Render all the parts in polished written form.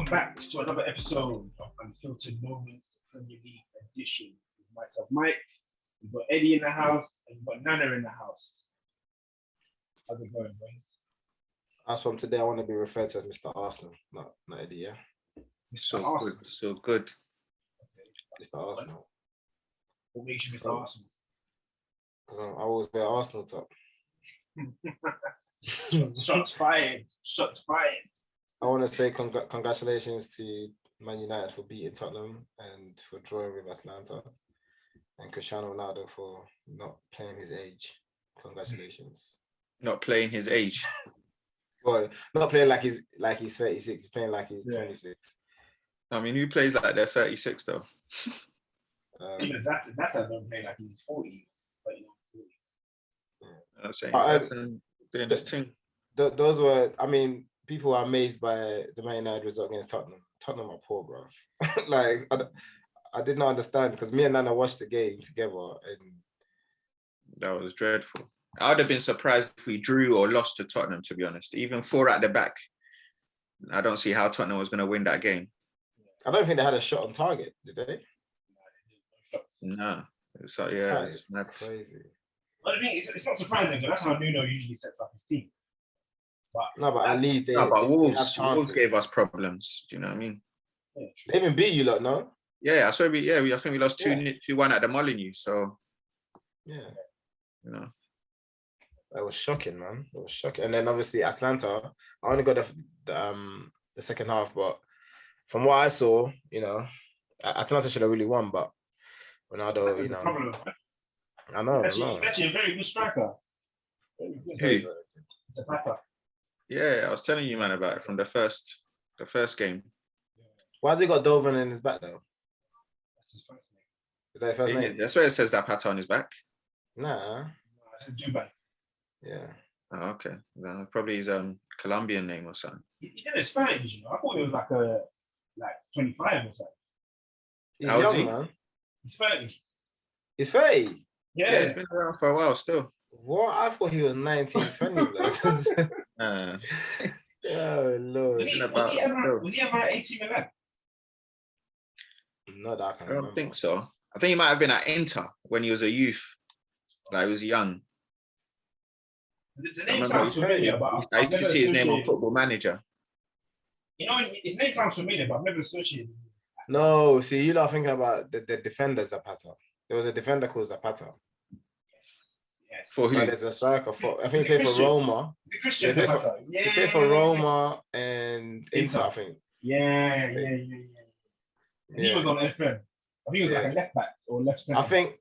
Welcome back to another episode of Unfiltered Moments, the Premier League edition. With myself, Mike. We've got Eddie in the house, and we've got Nana in the house. How's it going, boys? As from today, I want to be referred to as Mr. Arsenal, not Eddie, yeah? Mr. Arsenal. Good, so good. Okay. Mr. Arsenal. What makes you Mr. Arsenal? Because I always wear Arsenal top. Shots fired. Shots fired. I want to say congratulations to Man United for beating Tottenham and for drawing with Atlanta, and Cristiano Ronaldo for not playing his age. Congratulations. Not playing his age. Well, not playing like he's 36. He's playing like he's 26. I mean, who plays like they're 36 though? Even Zata don't play like he's 40. But you know, 40. I'm saying doing this thing. Those were, I mean, people are amazed by the Man United result against Tottenham. Tottenham are poor, bro. Like, I did not understand because me and Nana watched the game together and That was dreadful. I would have been surprised if we drew or lost to Tottenham, to be honest. Even 4 at the back. I don't see how Tottenham was going to win that game. I don't think they had a shot on target, did they? No. So, yeah, That it's is not crazy. But I mean, it's not surprising because that's how Nuno usually sets up his team. But at least they, No, but they have Wolves chances. gave us problems. Do you know what I mean? Yeah, They even beat you lot, no? Yeah, I swear I think we lost 2-1 at the Molineux. So, Yeah. you know. It was shocking, man. It was shocking. And then obviously Atlanta, I only got the second half, but from what I saw, you know, Atlanta should have really won, but Ronaldo, you know. Problem. I know. He's actually a very good striker. Very good. Hey. It's a batter. Yeah, I was telling you, man, about it from the first game. Why has he got Doven in his back though? That's his first name. Is that his first Yeah, name? that's where it says that pattern on his back. Nah. It's in Dubai. Yeah. Oh, okay. Well, probably his Colombian name or something. He's in his 30s, you know. I thought he was like 25 or something. He's How old is young, he? man. He's 30. He's 30. Yeah, he's Yeah. been around for a while still. What? I thought he was 19, 20. blood. Oh, Lord. Was he ever at AC Milan? Not that I can I don't remember. think so. I think he might have been at Inter when he was a youth. Like, he was young. The I name remember sounds familiar, but I used to see his name on associated- Football Manager. You know, his name sounds familiar, but I've never associated him. No, see, you're not thinking about the defender Zapata. There was a defender called Zapata. Yes. For who? No, there's a striker for, I think The he played for Christian. Roma. The Christian He played for- Zapata. Yeah. He played for Roma and Inter, I think. Yeah. He was on FM. I think he was like a left back or left centre. I think,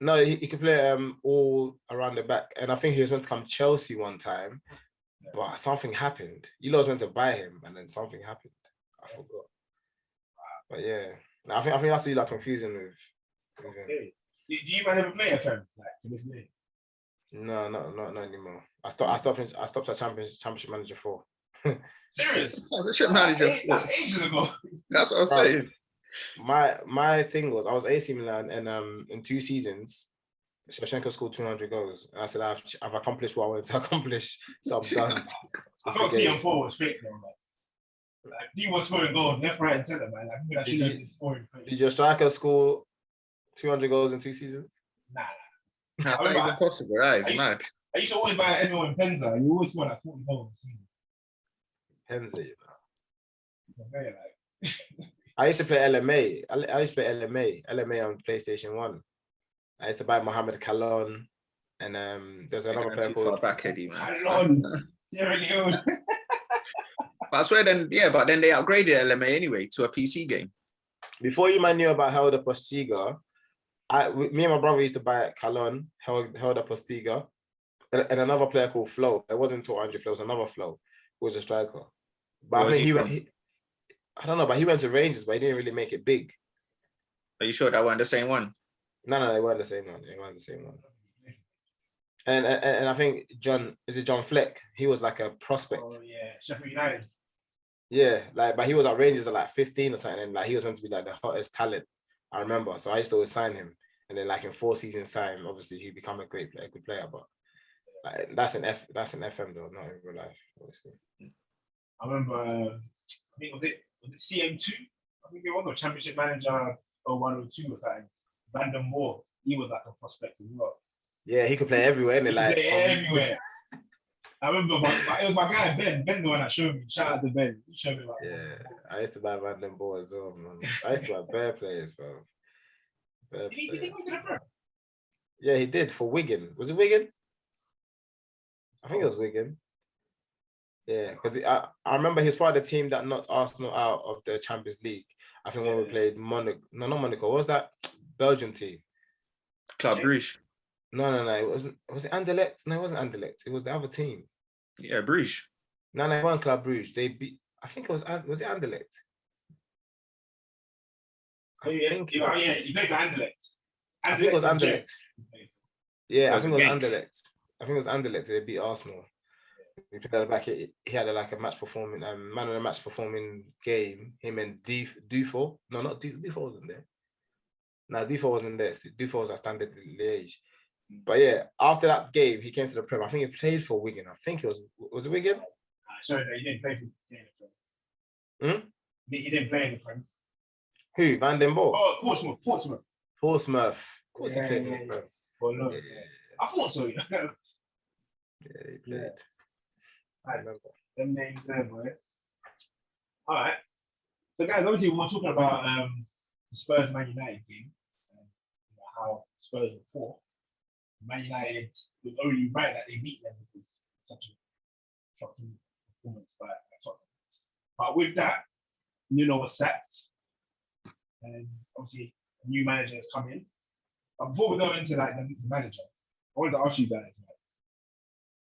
no, he could play all around the back. And I think he was meant to come Chelsea one time, but something happened. You was meant to buy him, and then something happened. I forgot. But yeah, I think that's what you like confusing with him. Okay. Do you man ever play FM like to this day? No, not anymore. I stopped at Championship Manager 4. Serious? Championship Manager. That's ages ago. That's what I'm saying. My thing was I was AC Milan, and in 2 seasons, Shevchenko scored 200 goals. And I said I've accomplished what I wanted to accomplish, so I'm done. I thought CM4 was fake though. Like he was scoring goals left, right, and centre, man. Like people that should have been scoring. Did your striker score 200 goals in 2 seasons? Nah. That's not even possible. That is mad. I used to always buy everyone in Penza. You always score like 40 goals a season. Penza, you know. So I say, like, I used to play LMA. I used to play LMA on PlayStation 1. I used to buy Mohamed Kalon, and there's another player Too called far back, Eddie, man. Alon, Sierra Leone. But I swear, then they upgraded LMA anyway to a PC game. Before you man knew about Helder Postiga, me and my brother used to buy Kalon, Helder Postiga, and another player called Flo. It wasn't 200 Flo, it was another Flo, who was a striker. But I think I don't know, but he went to Rangers, but he didn't really make it big. Are you sure that wasn't the same one? No, they weren't the same one. They weren't the same one. And I think John Fleck? He was like a prospect. Oh yeah, Sheffield United. Yeah, but he was at Rangers at like 15 or something, and he was meant to be like the hottest talent. I remember, so I used to always sign him, and then in 4 seasons time, obviously he become a good player. But that's an FM though, not in real life, obviously. I remember. I think was it CM2? I think it was a Championship Manager 0102 or something. Brandon Moore, he was like a prospect as well. Yeah, he could play everywhere, innit? He Like play everywhere. I remember it was my guy Ben. Ben the one that showed me. Shout out to Ben. He showed me like. yeah, I used to buy Brandon Moore as well, man. I used to buy bare players, bro. Bare Did he players. go to the Prem? Yeah, he did for Wigan. Was it Wigan? I think it was Wigan. Yeah, because I remember he was part of the team that knocked Arsenal out of the Champions League. I think when we played Monaco. No, not Monaco. What was that Belgian team? Club Brugge. No. It wasn't. Was it Anderlecht? No, it wasn't Anderlecht. It was the other team. Yeah, Brugge. No, it wasn't Club Brugge. They beat. I think it was. Was it Anderlecht? You played for Anderlecht. I think it was Anderlecht. Yeah, I think it was Genk. Anderlecht. I think it was Anderlecht. They beat Arsenal. We played at the back. He had like a match performing, man of the match performing game. Him and Dufour. No, not Dufour wasn't there. No, Dufour wasn't there. Dufour was at Standard Liège. But yeah, after that game, he came to the Prem. I think he played for Wigan. I think it was it Wigan? Sorry, no, he didn't play for the Prem. He didn't play in the Prem. Who? Van den Boer? Oh, Portsmouth. Of course he played in the Prem. Well, no. I thought so. Yeah, he played. I remember. Them names there, boy. All right. So, guys, obviously, we were talking about the Spurs Man United game, how Spurs were poor. Man United was only right that they beat them because such a shocking performance by Tottenham. But with that, Nuno was sacked, and obviously, a new manager has come in. But before we go into like the manager, I wanted to ask you guys: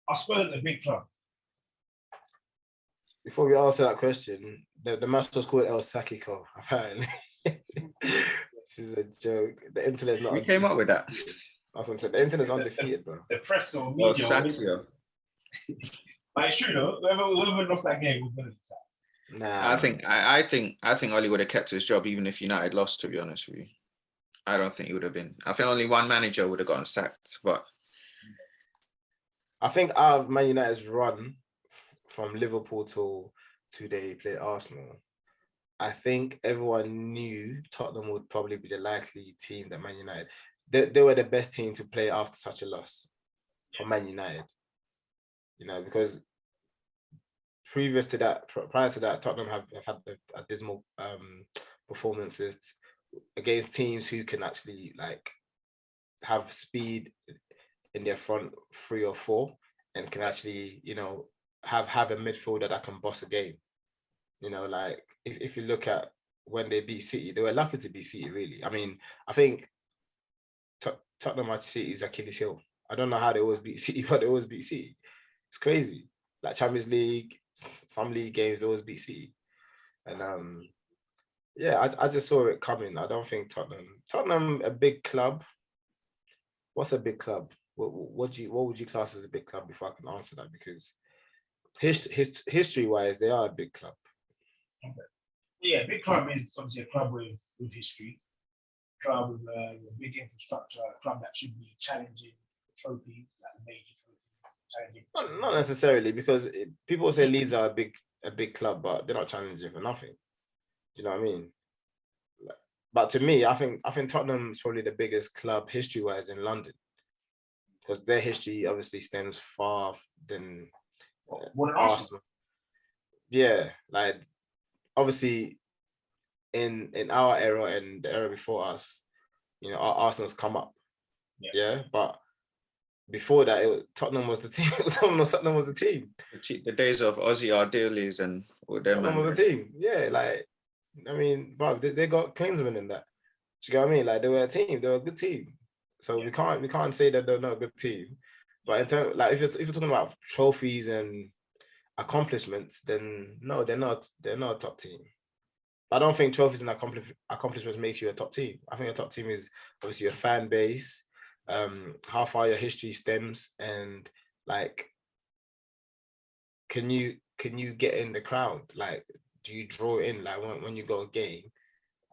are Spurs a big club? Before we answer that question, the match was called El Sakiko, apparently. This is a joke. The internet's not. We came up with that. That's what I'm saying. The internet's undefeated, bro. The press or media. Sakio. But it's true though. Whoever lost that game was going to be sacked. Nah. I think Oli would have kept his job even if United lost, to be honest with you. I don't think he would have been. I think only one manager would have gotten sacked. But I think our Man United's run from Liverpool till they played Arsenal, I think everyone knew Tottenham would probably be the likely team that Man United. They were the best team to play after such a loss for Man United. You know, because prior to that, Tottenham have had a dismal performances against teams who can actually like have speed in their front three or four and can actually, you know, have a midfielder that can boss a game. You know, like if you look at when they beat City, they were lucky to beat City, really. I mean, I think Tottenham are City's Achilles heel. I don't know how they always beat City, but they always beat City. It's crazy. Like Champions League, some league games, they always beat City. And yeah, I just saw it coming. I don't think Tottenham a big club. What's a big club? What would you class as a big club before I can answer that? Because history-wise, they are a big club. Okay. Yeah, big club is obviously a club with history, club with big infrastructure, a club that should be challenging trophies, like major trophies. Not necessarily, because people say Leeds are a big club, but they're not challenging for nothing. Do you know what I mean? But to me, I think Tottenham is probably the biggest club history-wise in London, because their history obviously stems far than Arsenal. Yeah, like obviously in our era and the era before us, you know, Arsenal's come up. Yeah, but before that, Tottenham was the team. Tottenham was the team. The days of Ozzy Ardiles and all them. Tottenham was the team. Yeah, like I mean, bro, they got Klinsmann in that. Do you know what I mean? Like they were a team. They were a good team. So we can't say that they're not a good team. But in terms, like if you're talking about trophies and accomplishments, then no, they're not a top team. I don't think trophies and accomplishments makes you a top team. I think a top team is obviously your fan base, how far your history stems, and like, can you get in the crowd? Like, do you draw in? Like when you go a game,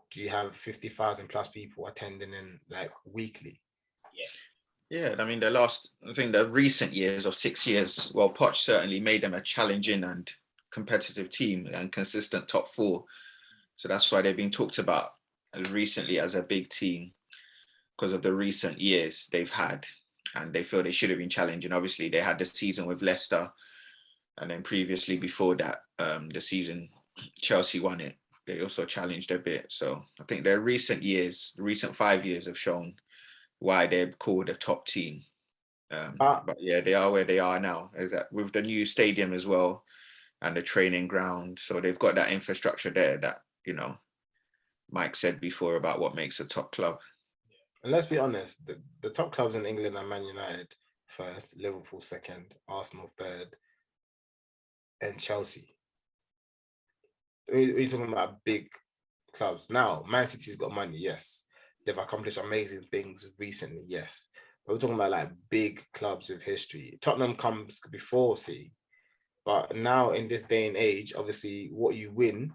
do you have 50,000 plus people attending in like weekly? Yeah, I mean the recent years of 6 years, Poch certainly made them a challenging and competitive team and consistent top four. So that's why they've been talked about as recently as a big team because of the recent years they've had, and they feel they should have been challenging. Obviously, they had the season with Leicester, and then previously before that, the season Chelsea won it. They also challenged a bit. So I think their recent years, the recent 5 years, have shown why they're called a top team. But yeah, they are where they are now, is that with the new stadium as well and the training ground. So they've got that infrastructure there that, you know, Mike said before about what makes a top club. And let's be honest, the top clubs in England are Man United first, Liverpool second, Arsenal third, and Chelsea. We're talking about big clubs. Now, Man City's got money, yes. They've accomplished amazing things recently, yes. But we're talking about like big clubs with history. Tottenham comes before City. But now in this day and age, obviously what you win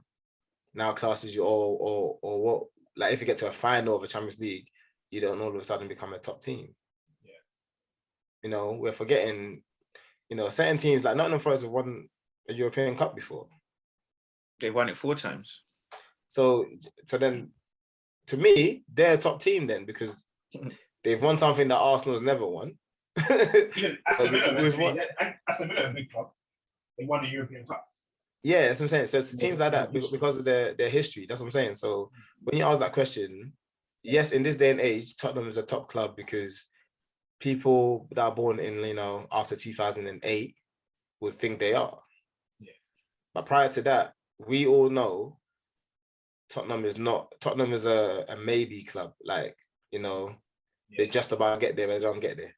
now classes you or what, like if you get to a final of a Champions League, you don't all of a sudden become a top team. Yeah. You know, we're forgetting, you know, certain teams like Nottingham Forest have won a European Cup before. They've won it 4 times. So then, to me, they're a top team then because they've won something that Arsenal's never won. Even Aston Villa, Aston Villa, a big club. They won the European Cup. Yeah, that's what I'm saying. So it's teams like that because of their history. That's what I'm saying. So when you ask that question, yes, in this day and age, Tottenham is a top club because people that are born in, you know, after 2008 would think they are. Yeah. But prior to that, we all know Tottenham is a maybe club. Like, you know, they just about get there, but they don't get there.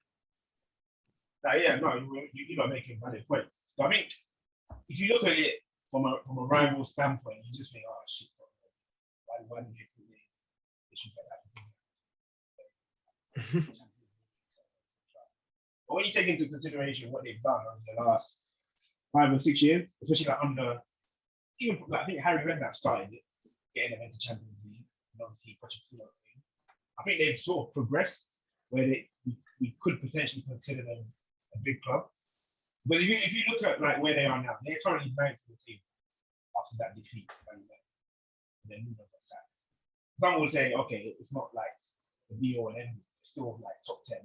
You're not making a valid point. So I think if you look at it from a rival standpoint, you just think, oh shit, why did they do this? But when you take into consideration what they've done over the last 5 or 6 years, especially like under, even like, I think Harry Redknapp started it, getting them into Champions League, and obviously Pochettino. I think they've sort of progressed where we could potentially consider them a big club. But if you look at like where they are now, they're currently 9th in the team after that defeat. And then Nuno got sacked. Some will say, okay, it's not like the be all and end. It's still like top 10.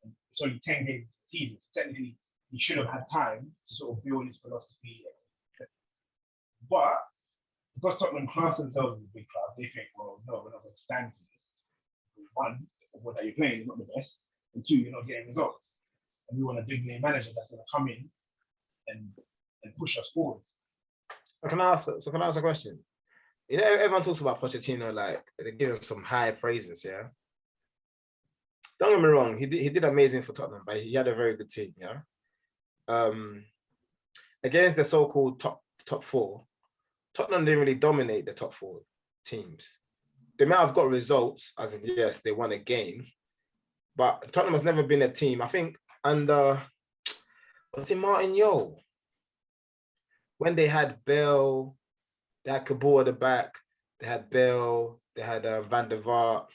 And it's only 10 games of the season. So technically, he should have had time to sort of build his philosophy. But because Tottenham class themselves as a big club, they think, well, no, we're not going to stand for this. One, the football that you're playing is not the best. And 2, you're not getting results. And we want a big name manager that's going to come in and push us forward. So can I ask a question? You know, everyone talks about Pochettino, like they give him some high praises, yeah. Don't get me wrong, he did amazing for Tottenham, but he had a very good team, yeah. Against the so-called top 4, Tottenham didn't really dominate the top 4 teams. They might have got results, as in yes, they won a game, but Tottenham has never been a team. I think under was it Martin Yo? When they had Bell, they had Kabul at the back, they had Bell, they had Van der Vaart.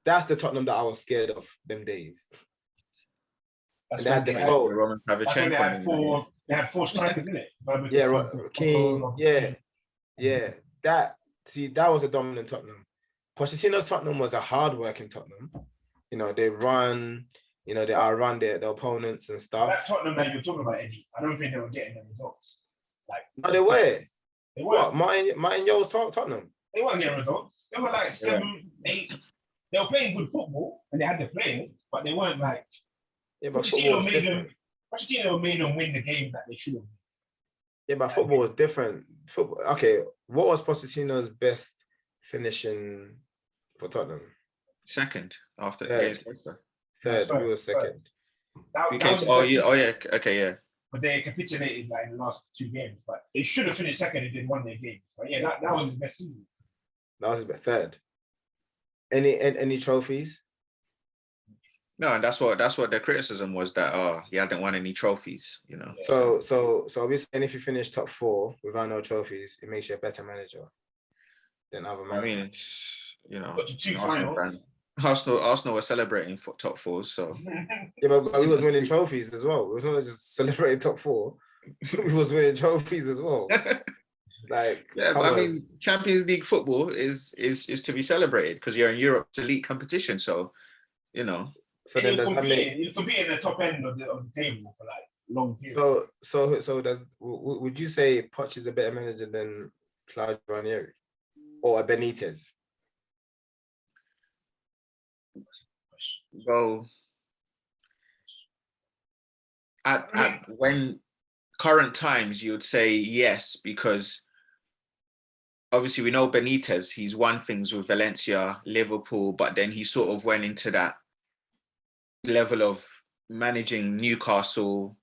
That's the Tottenham that I was scared of them days. And they had Defoe. Roman Pavlyuchenko. They had 4 strikers, didn't it? Yeah, Keane. Yeah. That was a dominant Tottenham. Pochettino's Tottenham was a hard-working Tottenham. You know, they run. You know, they outrun their opponents and stuff. That Tottenham that you're talking about, Eddie, I don't think they were getting the results. Like, no, they were. They were. What? Martin Yo's Tottenham. They weren't getting results. They were like 7, 8. They were playing good football and they had the players, but they weren't like. Yeah, but Pochettino made them win the game that they should have. Yeah, but football was different. Football. Okay, what was Pochettino's best finishing for Tottenham? Second after against Leicester. Third, we were second. Okay, yeah. But they capitulated like in the last 2 games. But they should have finished second and did won their games. But yeah, that was his best season. That was his best third. Any trophies? No, and that's what the criticism was, that he hadn't won any trophies, you know. So we're saying if you finish top 4 without no trophies, it makes you a better manager than other managers. I mean, it's, you know, But the 2 finals. Arsenal were celebrating for top 4s, so yeah, but we was winning trophies as well. It was not just celebrating top 4. We was winning trophies as well. That's Like, Yeah, come but I on. mean, Champions League football is to be celebrated because you're in Europe's elite competition. So, you know, So then does that make you compete in the top end of the table for like long periods. so does would you say Poch is a better manager than Claudio Ranieri or a Benitez? well, at when current times, you would say yes, because obviously we know Benitez, he's won things with Valencia, Liverpool, but then he sort of went into that level of managing Newcastle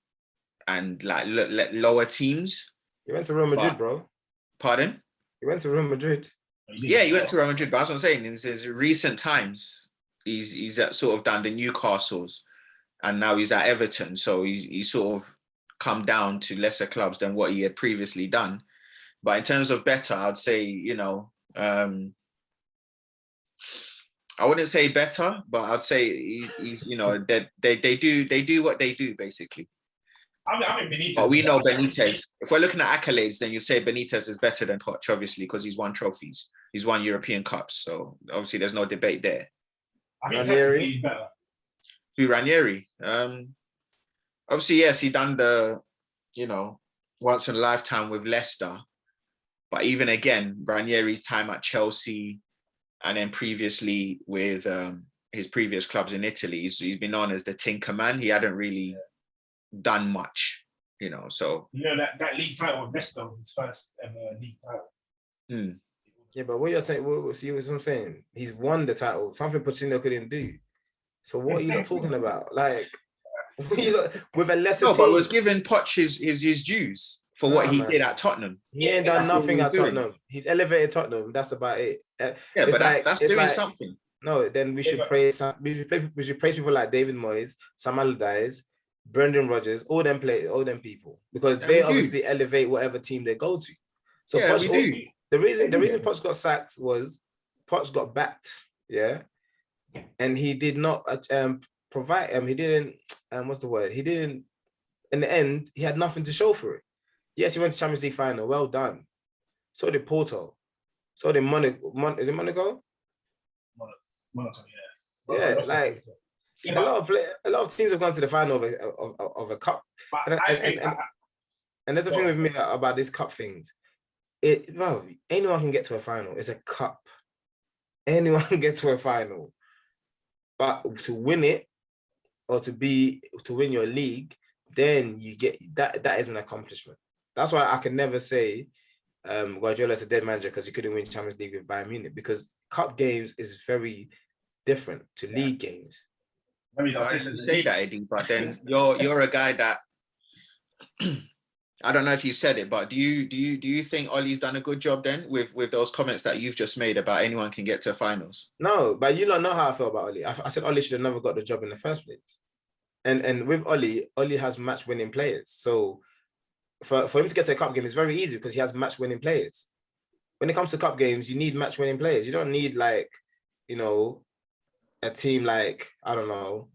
and like lower teams. He went to Real Madrid, bro. Pardon? He went to Real Madrid. Yeah, he went to Real Madrid, but that's what I'm saying. In his recent times, he's at sort of done the Newcastles, and now he's at Everton. So he's sort of come down to lesser clubs than what he had previously done. But in terms of better, I'd say, I wouldn't say better, but I'd say he's that they do what they do basically. I mean Benitez. But we know Benitez. If we're looking at accolades, then you'd say Benitez is better than Poch, obviously, because he's won trophies. He's won European Cups. So obviously there's no debate there. I think technically he's better. Who, Ranieri? Obviously, yes, he done the, once in a lifetime with Leicester. But even again, Ranieri's time at Chelsea and then previously with his previous clubs in Italy, so he's been known as the Tinker Man. He hadn't really done much, so. That league title with Leicester was his first ever league title. Yeah, but what you're saying, see what I'm saying? He's won the title, something Pochettino couldn't do. So what are you not talking about? Like, with a Leicester team? But it was giving Poch his dues for what he did at Tottenham. He ain't done nothing at Tottenham. He's elevated Tottenham. That's about it. Yeah, but that's doing something. No, then we should praise. We should praise people like David Moyes, Sam Allardyce, Brendan Rodgers, all them people, because they obviously elevate whatever team they go to. So yeah, Poch, we do. The reason Poch got sacked was Poch got backed. Yeah, and he did not provide. He didn't. What's the word? He didn't. In the end, he had nothing to show for it. Yes, he went to Champions League final. Well done. So did Porto. So did Monaco. Is it Monaco? Monaco, yeah. Yeah, like a lot of teams have gone to the final of a cup. And there's a thing with me about these cup things. Anyone can get to a final. It's a cup. Anyone can get to a final. But to win it, or to win your league, then you get that is an accomplishment. That's why I can never say Guardiola's a dead manager because he couldn't win Champions League with Bayern Munich, because cup games is very different to league games. I didn't say that, Eddie, but then you're a guy that I don't know if you said it, but do you think Ollie's done a good job then with those comments that you've just made about anyone can get to finals? No, but you don't know how I feel about Ollie. I said Ollie should have never got the job in the first place. And with Ollie has match-winning players. So for him to get to a cup game, it's very easy because he has match-winning players. When it comes to cup games, you need match-winning players. You don't need a team like, I don't know,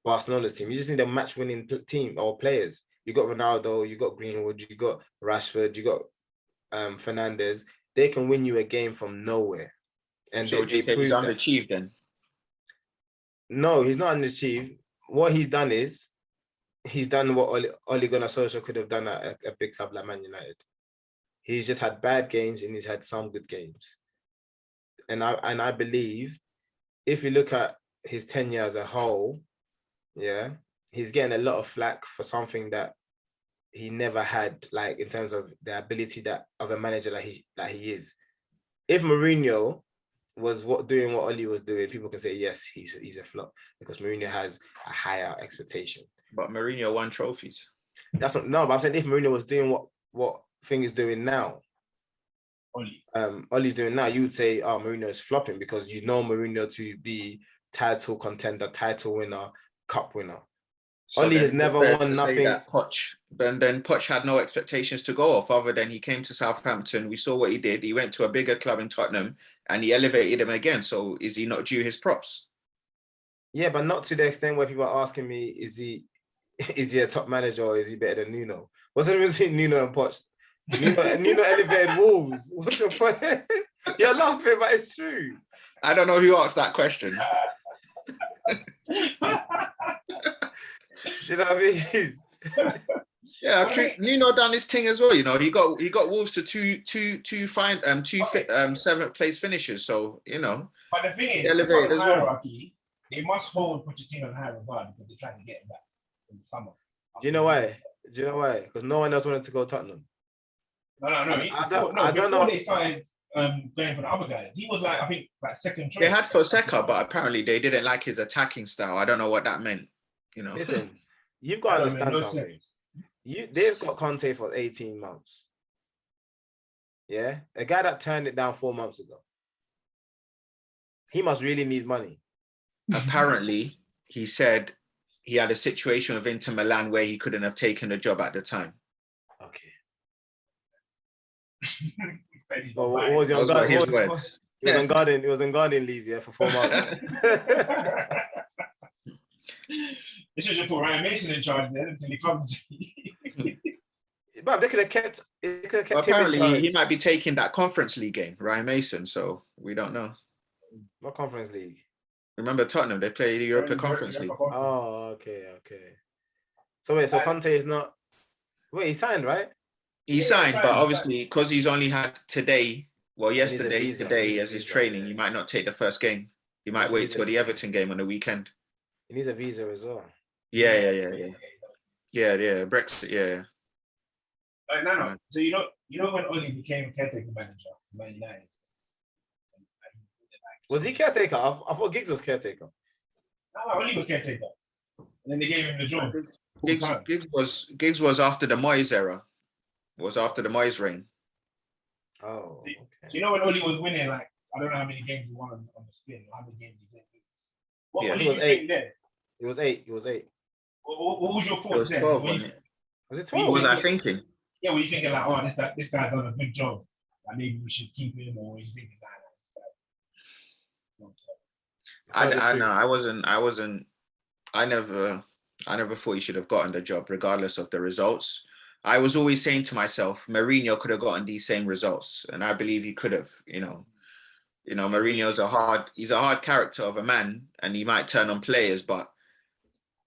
Barcelona's team. You just need a match-winning team or players. You got Ronaldo, you got Greenwood, you got Rashford, you got Fernandes. They can win you a game from nowhere. And so they he's underachieved then? No, he's not underachieved. What he's done is, he's done what Ole Gunnar Solskjaer could have done at a big club like Man United. He's just had bad games and he's had some good games. And I believe if you look at his tenure as a whole, yeah, he's getting a lot of flack for something that he never had, like in terms of the ability that of a manager that he is. If Mourinho was doing what Ole was doing, people can say yes, he's a flop because Mourinho has a higher expectation. But Mourinho won trophies. But I'm saying if Mourinho was doing what thing is doing now, Ole's doing now, you would say, oh, Mourinho is flopping because you know Mourinho to be title contender, title winner, cup winner. So Ole has never won nothing. Then Poch had no expectations to go off other than he came to Southampton. We saw what he did. He went to a bigger club in Tottenham and he elevated him again. So is he not due his props? Yeah, but not to the extent where people are asking me, is he a top manager or is he better than Nuno? What's the difference between Nuno and Poch? Nino elevated Wolves. What's your point? You're laughing, but it's true. I don't know who asked that question. Do you know what I mean? Yeah, Nuno done his thing as well. You know, he got Wolves to two seventh place finishers. So you know, but the thing is, elevated the as well. hierarchy, they must hold Pochettino in high regard because they're trying to get him back in the summer. Do you know why? Because no one else wanted to go Tottenham. No. I don't know. Before they started going for the other guys, he was like, I think, like second choice. They had Fonseca, but apparently they didn't like his attacking style. I don't know what that meant. You know, Listen, you've got to understand something. They've got Conte for 18 months. Yeah, a guy that turned it down 4 months ago. He must really need money. Apparently, he said he had a situation with Inter Milan where he couldn't have taken the job at the time. Okay. Well, what was he on garden? He was on garden leave, yeah, for 4 months. They should just put Ryan Mason in charge then until he comes. But they could have kept Apparently, him in charge. he might be taking that Conference League game, Ryan Mason. So we don't know. What Conference League? Remember Tottenham? They play the Europa Conference League. Oh, okay. So wait, so Conte is not. Wait, he signed, right? He signed, but obviously because he's only had today, today as his training, he might not take the first game. He might wait till the Everton game on the weekend. He needs a visa as well. Yeah. Brexit, yeah. No. So you know when Oli became caretaker manager of Man United? Was he caretaker? I thought Giggs was caretaker. No, Oli was caretaker. And then they gave him the job. Giggs was after the Moyes era. Was after the Moyes reign. Oh, okay. So you know when Oli was winning, like, I don't know how many games he won on the spin, or how many games he didn't lose. What It was 8. There? It was 8. What was your thoughts there? 12, was it 12? What was I thinking? Yeah, were you thinking like, oh, this guy done a good job. Like maybe we should keep him, or he's thinking I never thought he should have gotten the job, regardless of the results. I was always saying to myself, Mourinho could have gotten these same results, and I believe he could have. You know, Mourinho's he's a hard character of a man, and he might turn on players, but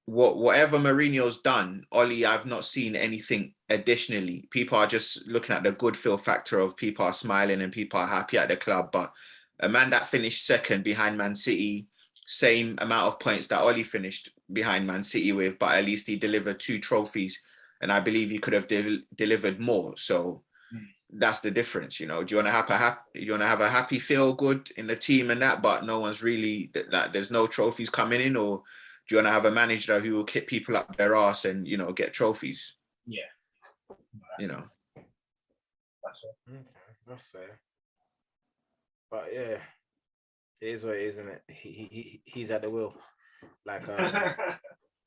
whatever Mourinho's done, Oli, I've not seen anything additionally. People are just looking at the good feel factor of people are smiling and people are happy at the club, but a man that finished second behind Man City, same amount of points that Oli finished behind Man City with, but at least he delivered 2 trophies, and I believe he could have delivered more. So that's the difference, you know. Do you want to have a happy feel good in the team and that, but no one's really that there's no trophies coming in, or do you want to have a manager who will kick people up their ass and, you know, get trophies? Yeah. You know. That's fair. Okay, that's fair. But yeah, it is what it is, isn't it? He's at the wheel. Like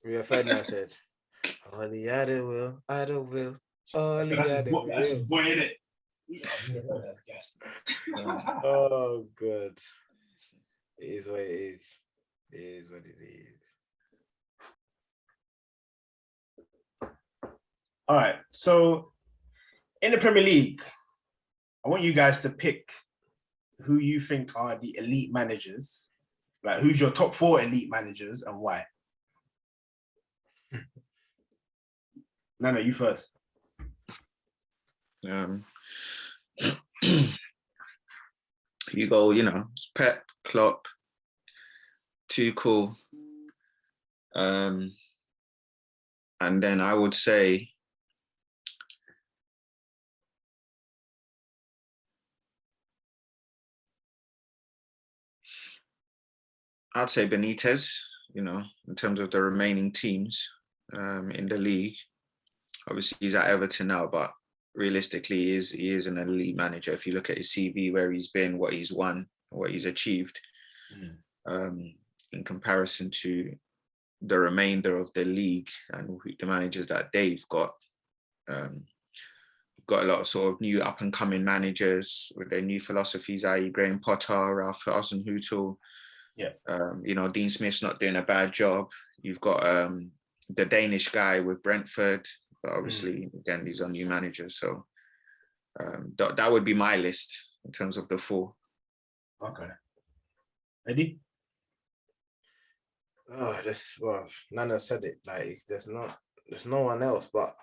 Rio Ferdinand said, Oli at the wheel, Oli at the wheel. That's boy, isn't it? Oh, good. It is what it is. It is what it is. All right. So in the Premier League, I want you guys to pick who you think are the elite managers. Like, who's your top 4 elite managers and why? No, you first. You go, you know, Pep, Klopp, Tuchel, and then I would say Benitez, you know, in terms of the remaining teams in the league. Obviously, he's at Everton now, but realistically, he is an elite manager. If you look at his CV, where he's been, what he's won, what he's achieved, in comparison to the remainder of the league and the managers that they've got. Got a lot of sort of new up and coming managers with their new philosophies, i.e. Graham Potter, Ralph Hasenhüttl. Yeah. You know, Dean Smith's not doing a bad job. You've got the Danish guy with Brentford, but obviously, again, these are new managers. So That would be my list in terms of the 4. Okay. Eddie? Oh, Nana said it. Like, there's no one else. But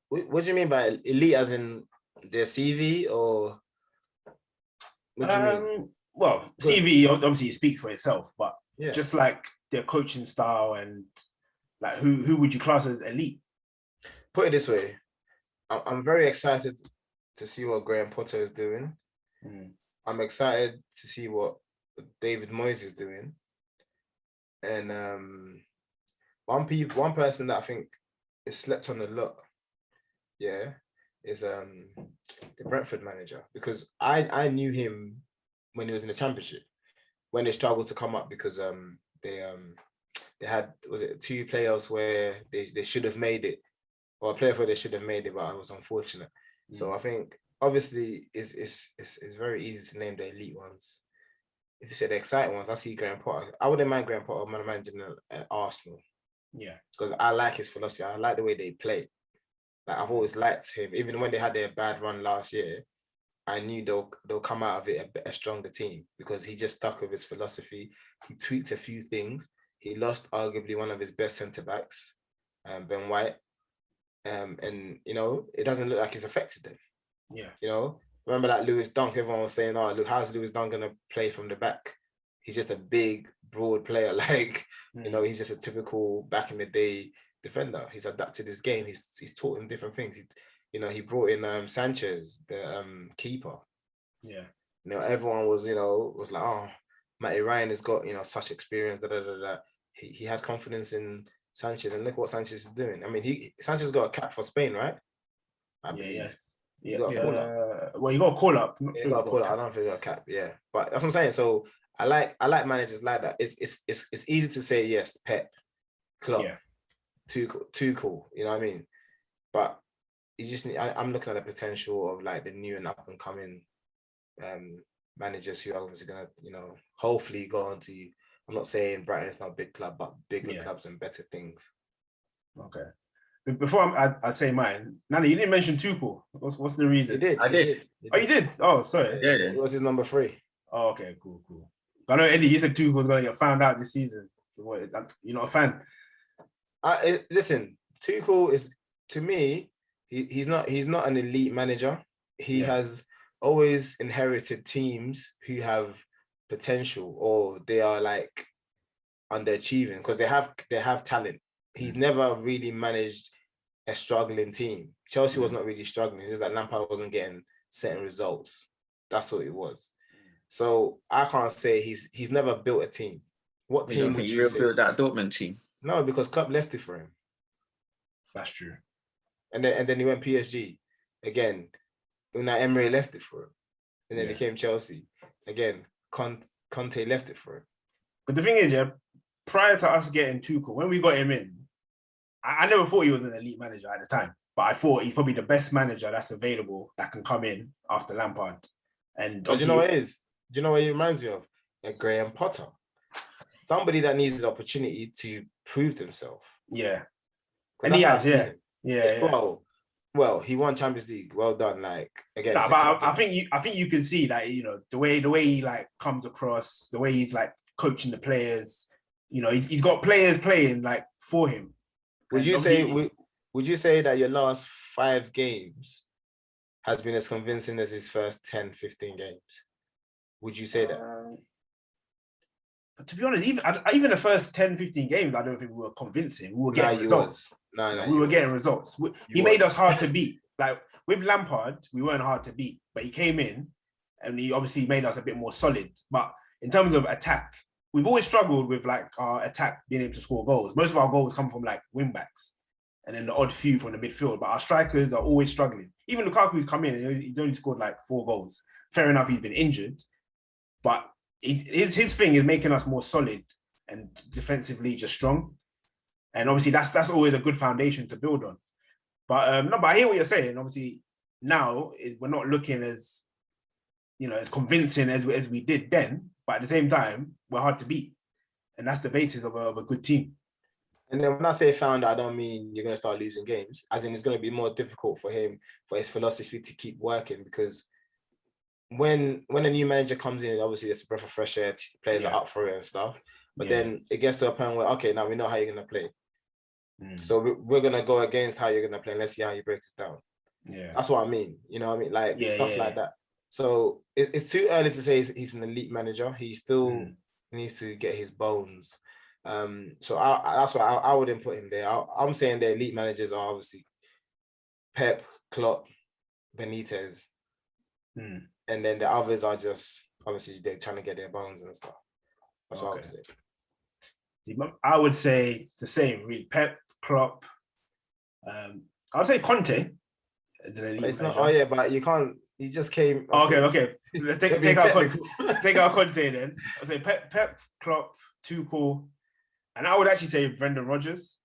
what do you mean by elite? As in their CV, or what do you mean? Well, CV obviously speaks for itself, but Yeah. just like their coaching style and like who would you class as elite? Put it this way, I'm very excited to see what Graham Potter is doing. I'm excited to see what David Moyes is doing. And one person that I think is slept on a lot, is the Brentford manager, because I knew him when he was in the Championship, when they struggled to come up because they had, was it 2 playoffs where they should have made it, or a player for they should have made it, but it was unfortunate. So I think obviously it's very easy to name the elite ones. If you say the exciting ones, I see Graham Potter. I wouldn't mind Graham Potter managing at Arsenal. Yeah. Because I like his philosophy. I like the way they play. Like, I've always liked him. Even when they had their bad run last year, I knew they'll come out of it a stronger team, because he just stuck with his philosophy. He tweaked a few things. He lost arguably one of his best centre-backs, Ben White. And, it doesn't look like it's affected them. Yeah. Remember that Lewis Dunk, everyone was saying, oh, look, how's Lewis Dunk going to play from the back? He's just a big, broad player. Like, he's just a typical back in the day defender. He's adapted his game. He's taught him different things. He brought in Sanchez, the keeper. Yeah. Everyone was like, oh, Matty Ryan has got, such experience, He had confidence in Sanchez, and look what Sanchez is doing. I mean, Sanchez got a cap for Spain, right? Yeah. Got a call up. Well, you got a call up. I don't think he got a cap. Yeah, but that's what I'm saying. So I like managers like that. It's easy to say yes, Pep, Klopp, too cool. You know what I mean? But you just need. I'm looking at the potential of like the new and up and coming managers who are obviously gonna hopefully go on to. I'm not saying Brighton is not a big club, but bigger clubs and better things. Okay. Before I say mine, Nana, you didn't mention Tuchel. What's the reason? I did. Oh, you did? Oh, sorry. Yeah. It was his number 3. Oh, okay, cool. I know, Eddie, you said Tuchel's going to get found out this season. So what, you're not a fan? Listen, Tuchel is, to me, he's not an elite manager. He has always inherited teams who have potential, or they are like underachieving because they have talent. He's never really managed a struggling team. Chelsea was not really struggling. It's just that Lampard wasn't getting certain results. That's what it was. So I can't say he's never built a team. What team would you say? Built that Dortmund team? No, because Klopp left it for him. That's true. And then he went PSG. Again, Unai Emery left it for him. And then he came Chelsea. Again, Conte left it for him. But the thing is, prior to us getting Tuchel, when we got him in, I never thought he was an elite manager at the time, but I thought he's probably the best manager that's available that can come in after Lampard. And do you know what it is? Do you know what he reminds me of? Like Graham Potter. Somebody that needs the opportunity to prove themselves. Yeah. And he has, Well, he won Champions League. Well done. Like, again. But I think you can see that, the way he like comes across, the way he's like coaching the players. He's got players playing like for him. Would you say that your last 5 games has been as convincing as his first 10, 15 games? Would you say that? But to be honest, even the first 10, 15 games, I don't think we were convincing. We were getting results. We were getting results. He made us hard to beat. Like with Lampard, we weren't hard to beat, but he came in and he obviously made us a bit more solid. But in terms of attack, we've always struggled with like our attack being able to score goals. Most of our goals come from like wing backs and then the odd few from the midfield. But our strikers are always struggling. Even Lukaku's come in and he's only scored like 4 goals. Fair enough, he's been injured, but his thing is making us more solid and defensively just strong. And obviously that's always a good foundation to build on. But but I hear what you're saying. Obviously now we're not looking as as convincing as we did then. But at the same time, we're hard to beat. And that's the basis of a good team. And then when I say founder, I don't mean you're going to start losing games. As in, it's going to be more difficult for him, for his philosophy to keep working, because when a new manager comes in, obviously it's a breath of fresh air. Players are up for it and stuff. But then it gets to a point where, okay, now we know how you're going to play. So we're going to go against how you're going to play. And let's see how you break us down. Yeah, that's what I mean. You know what I mean? Like stuff like that. So it's too early to say he's an elite manager. He still needs to get his bones. So that's why I wouldn't put him there. I'm saying the elite managers are obviously Pep, Klopp, Benitez, and then the others are just obviously they're trying to get their bones and stuff. That's what I would say. I would say the same. Really, Pep, Klopp. I would say Conte is an elite manager. Oh yeah, but you can't. He just came. Okay. Take out Conte then. I'd say Pep, Klopp, Tuchel, and I would actually say Brendan Rodgers.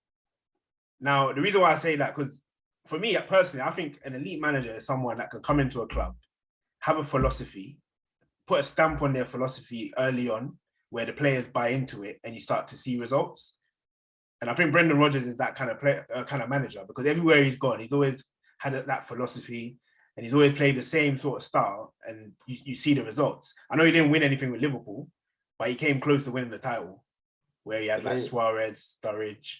Now, the reason why I say that, because for me personally, I think an elite manager is someone that can come into a club, have a philosophy, put a stamp on their philosophy early on, where the players buy into it, and you start to see results. And I think Brendan Rodgers is that kind of player, kind of manager, because everywhere he's gone, he's always had that philosophy, and he's always played the same sort of style, and you see the results. I know he didn't win anything with Liverpool, but he came close to winning the title, where he had like Suarez, Sturridge,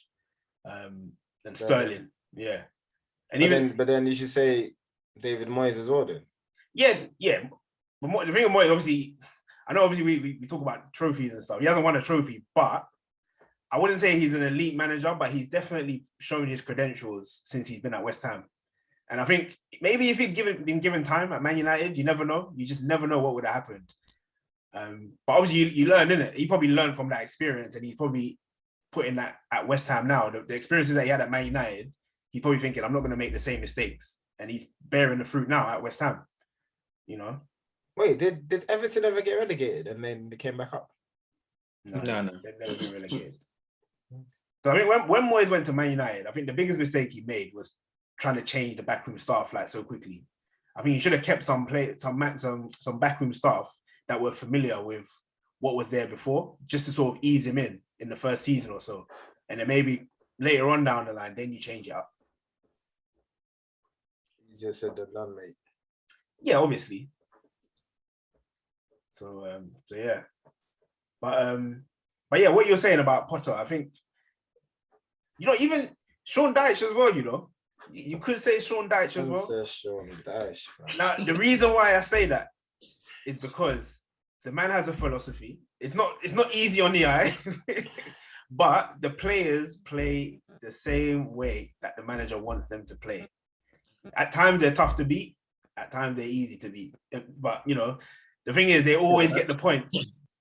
and Sterling. Yeah. And but then you should say David Moyes as well then. Yeah. But the thing with Moyes, obviously, I know obviously we talk about trophies and stuff. He hasn't won a trophy, but I wouldn't say he's an elite manager, but he's definitely shown his credentials since he's been at West Ham. And I think maybe if he'd been given time at Man United, you never know. You just never know what would have happened. But obviously you learn, innit? He probably learned from that experience, and he's probably putting that at West Ham now. The experiences that he had at Man United, he's probably thinking, I'm not going to make the same mistakes. And he's bearing the fruit now at West Ham, you know? Wait, did Everton ever get relegated and then they came back up? No. They've never been relegated. So I mean, when Moyes went to Man United, I think the biggest mistake he made was trying to change the backroom staff like so quickly. I think he should have kept some backroom staff that were familiar with what was there before, just to sort of ease him in the first season or so, and then maybe later on down the line, then you change it up. Easier said than done, mate. Yeah, obviously. So yeah, but yeah, what you're saying about Potter, I think, you know, even Sean Dyche as well, you know. You could say Sean Dyche as well. Sean Dyche, man. Now, the reason why I say that is because the man has a philosophy. It's not easy on the eye, but the players play the same way that the manager wants them to play. At times they're tough to beat. At times they're easy to beat. But, you know, the thing is they always get the points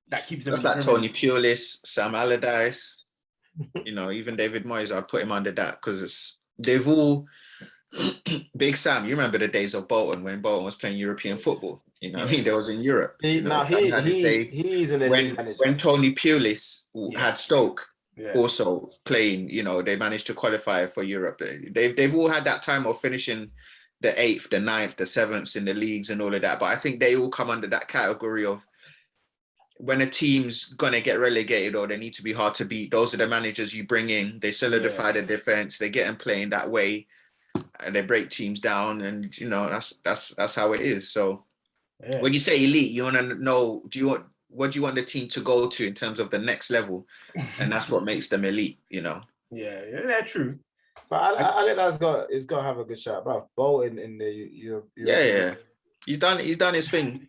that keeps them. That's like Tony Pulis, Sam Allardyce. You know, even David Moyes, I'd put him under that, because they've all Big Sam. You remember the days of Bolton when Bolton was playing European football? You know, I mean, they was in Europe. He's an elite manager. When Tony Pulis had Stoke also playing, you know, they managed to qualify for Europe. They've all had that time of finishing the 8th, the 9th, the 7th in the leagues and all of that. But I think they all come under that category of when a team's gonna get relegated or they need to be hard to beat, those are the managers you bring in. They solidify the defense. They get them playing that way, and they break teams down. And you know, that's how it is. So when you say elite, you want to know, what do you want the team to go to in terms of the next level, and that's what makes them elite. You know. Yeah, that's true. But Allardyce's got to have a good shot, bro. Bolton in the Europe. Yeah. He's done his thing.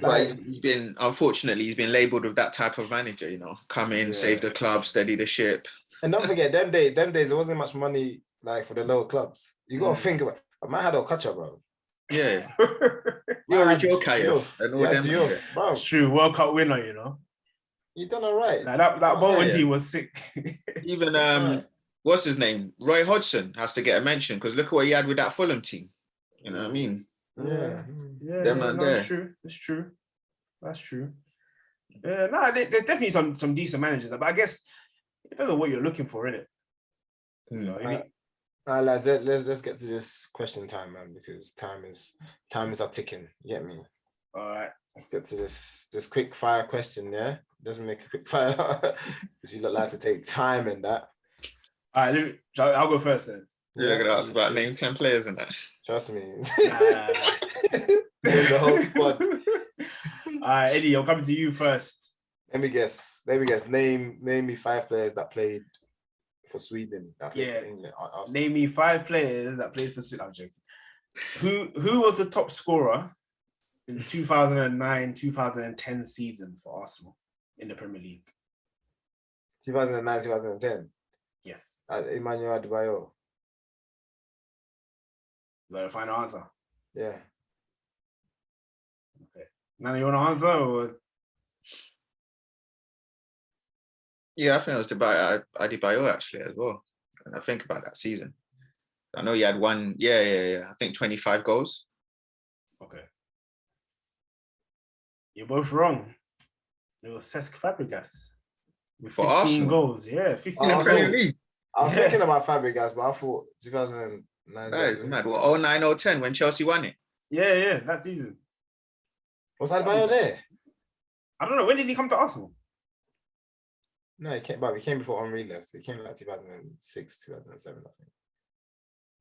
But he's been labelled with that type of manager, you know, come in, save the club, steady the ship. And don't forget, them days there wasn't much money like for the lower clubs. You got to think about. I might have Okacha, bro. Yeah, you're Joe Kayev and all them. Bro, it's true. World Cup winner, you know. You done all right. Like that Bolton team was sick. Even what's his name? Roy Hodgson has to get a mention, because look at what he had with that Fulham team. You know what I mean? Yeah, that's true. That's true. Yeah, no, there's definitely some decent managers, but I guess it depends on what you're looking for, innit? You know, lads, let's get to this question time, man, because time is ticking. You get me? All right. Let's get to this quick fire question, yeah? Doesn't make a quick fire because you look like to take time in that. All right, I'll go first then. You're gonna ask about name 10 players and that. Trust me. Nah. Name the whole squad. All right, Eddie, I'm coming to you first. Let me guess. Name me 5 players that played for Sweden. That played for England. Name me 5 players that played for Sweden. I'm joking. Who was the top scorer in the 2009-2010 season for Arsenal in the Premier League? 2009, 2010. Yes. Emmanuel Adebayo. You got a final answer? Yeah. Okay. Nana, you want to answer? Or? Yeah, I think it was Adebayo actually as well. And I think about that season. I know he had one. Yeah. I think 25 goals. Okay. You're both wrong. It was Cesc Fabregas with For 15 Arsenal? goals. Yeah, 15 In the goals. Premier League. I was Yeah. thinking about Fabregas, but I thought 2009. That is mad. Well, 09, 010 when Chelsea won it. Yeah, that season. Was Adebayo there? I don't know. When did he come to Arsenal? No, he came before Henry left. He came like 2006, 2007, I think.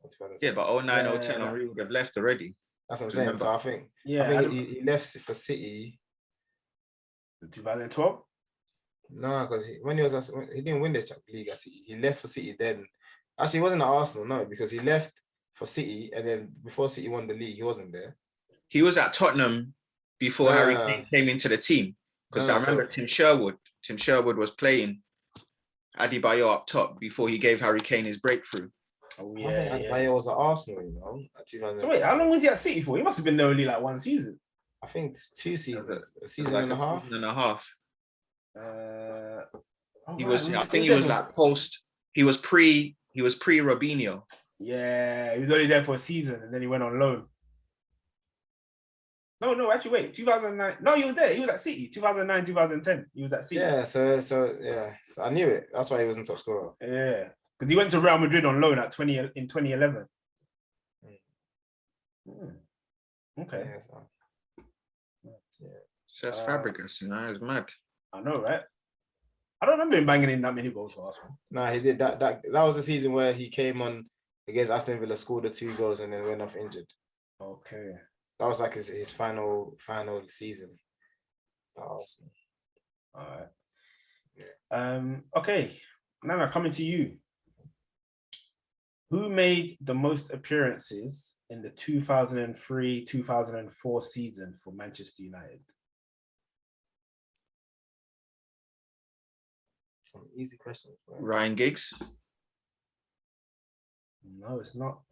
Or 2006. Yeah, but 09, Yeah, 010 yeah. Henry would have left already. That's what I'm saying. Remember. So I think he left for City. 2012? No, because when he didn't win the league at City. He left for City then. Actually, he wasn't at Arsenal, no, because he left for City and then before City won the league, he wasn't there. He was at Tottenham before Harry Kane came into the team. Because I remember Tim Sherwood was playing Adebayo up top before he gave Harry Kane his breakthrough. Oh, I yeah. think Adebayo was at Arsenal, at 2000. So wait, how long was he at City for? He must have been there only like one season. I think 2 seasons, a season Like and a half. Season and a half. He I think he was like post. He was pre Robinho. Yeah, he was only there for a season and then he went on loan. No, actually, wait. 2009. No, he was there. He was at City. 2009, 2010. He was at City. Yeah, so I knew it. That's why he wasn't top scorer. Yeah, because he went to Real Madrid on loan in 2011. Okay. Yeah, so. So that's Fabregas, it's mad. I know, right? I don't remember him banging in that many goals for Arsenal. No, he did that. That was the season where he came on against Aston Villa, scored the 2 goals, and then went off injured. Okay. That was like his final season at Arsenal. All right. Okay. Nana, coming to you. Who made the most appearances in the 2003-2004 season for Manchester United? Some easy questions. Right? Ryan Giggs. No, it's not.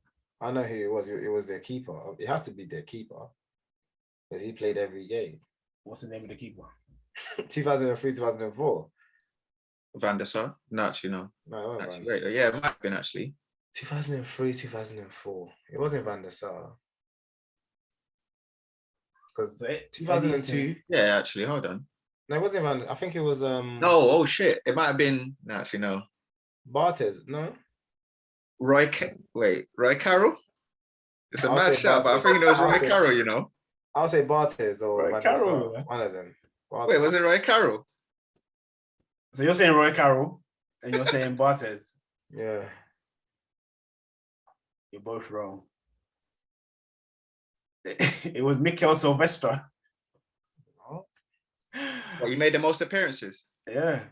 I know who it was. It was their keeper. It has to be their keeper because he played every game. What's the name of the keeper? 2003, 2004. Van der Sar? No, actually, no. No, it wasn't Actually, Van der Sar. yeah, it might have been actually. 2003, 2004. It wasn't Van der Sar. Because 2002. Yeah, actually, hold on. No, it wasn't Van. I think it was Oh shit! It might have been. No, actually, no. Bartes. No. Roy Carroll. It's a I'll mad say shout, but I think it was Roy Carroll. I'll say Bartes or Roy Van der Sar. Carroll, yeah. One of them. Wait, was it Roy Carroll? So you're saying Roy Carroll and you're saying Bartes. Yeah. You're both wrong. It was Mikel Silvestre. Well, you made the most appearances. Yeah.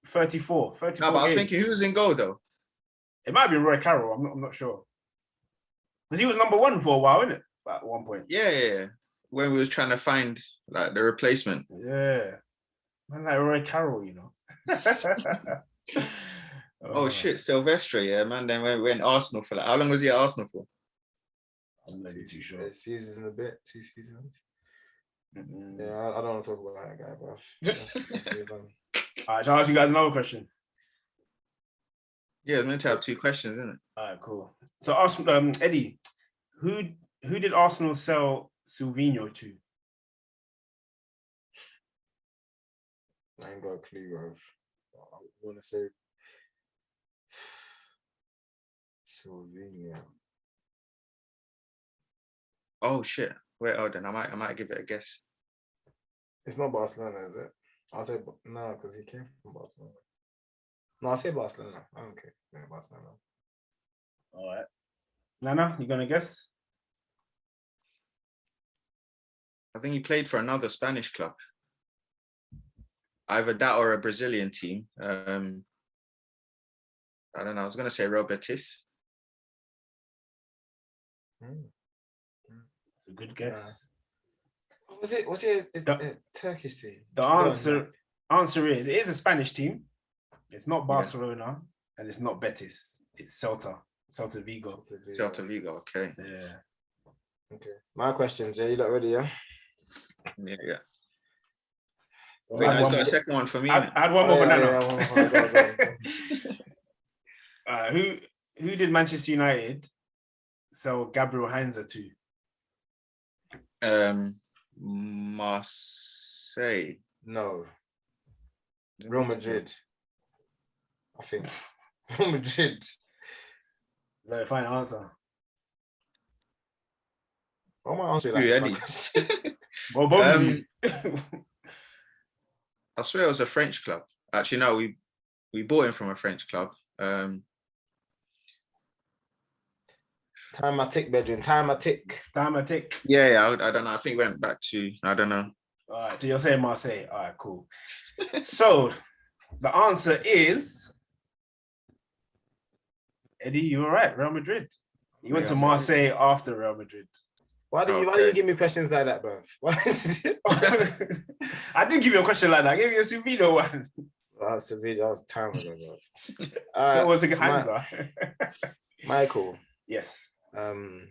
34 No, but I was games. thinking who was in goal though? It might be Roy Carroll. I'm not sure. Because he was number 1 for a while, isn't it? At one point. Yeah. When we was trying to find like the replacement. Yeah. Man, like Roy Carroll, you know. Oh shit, Silvestre, yeah, man. Then went Arsenal for like how long was he at Arsenal for? I'm not too sure. A season and a bit, 2 seasons. Mm-hmm. Yeah, I don't want to talk about that guy, bro. Let's move on. All right, shall I ask you guys another question? Yeah, it's meant to have 2 questions, isn't it? All right, cool. So, Eddie, who did Arsenal sell Silvino to? I ain't got a clue, bro. I want to say Silvino. Oh shit. Wait, hold on. I might give it a guess. It's not Barcelona, is it? I'll say no, because he came from Barcelona. No, I'll say Barcelona. I don't care. Yeah, Barcelona. All right. Nana, you gonna guess? I think he played for another Spanish club. Either that or a Brazilian team. I don't know. I was gonna say Real Betis. It's a good guess. Was it a Turkish team? The answer is it is a Spanish team. It's not Barcelona and it's not Betis. It's Celta Vigo. Celta Vigo. Okay. Yeah. Okay. My questions. Yeah, you lot ready? Yeah. Yeah. So Wait, I no, it's got a second one for me. I had one more banana. Who did Manchester United sell Gabriel Heinze to? Marseille. No. Real Madrid. I think. Real Madrid. No, final answer. What am I answering? You, Like, Eddie? my question? Well, both of you. I swear it was a French club. Actually, no, we bought him from a French club. Time I tick, bedroom. Time I tick. Yeah, I don't know. I think it went back to, I don't know. All right, so you're saying Marseille. All right, cool. So the answer is Eddie, you were right. Real Madrid. You went to Marseille after Real Madrid. Why do you give me questions like that, bro? Why is it? I did give you a question like that. I gave you a Sevilla one. Sevilla, that was time ago, bro. So it was a Hansa. Michael. Yes. Who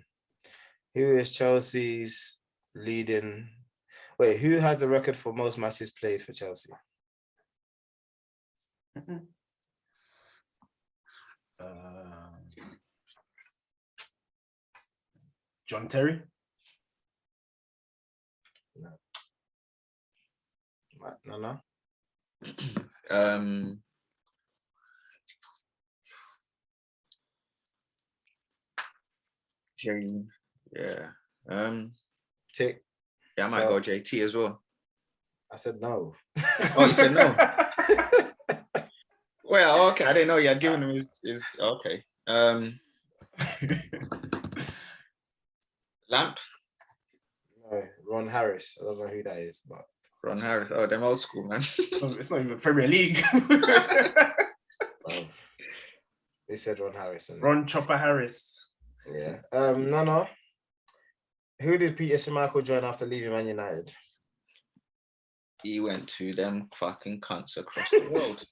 is Chelsea's leading? Wait, who has the record for most matches played for Chelsea? John Terry. No. Jane. Yeah. Tick. Yeah, I might go JT as well. I said no. Oh, you said no. Well, okay. I didn't know you had given him his okay. Lamp. No, Ron Harris. I don't know who that is, but Ron Harris. Oh, them old school, man. It's not even Premier League. They said Ron Harris. Ron Chopper Harris. Yeah. No. Who did Peter Schmeichel join after leaving Man United? He went to them fucking cunts across the world.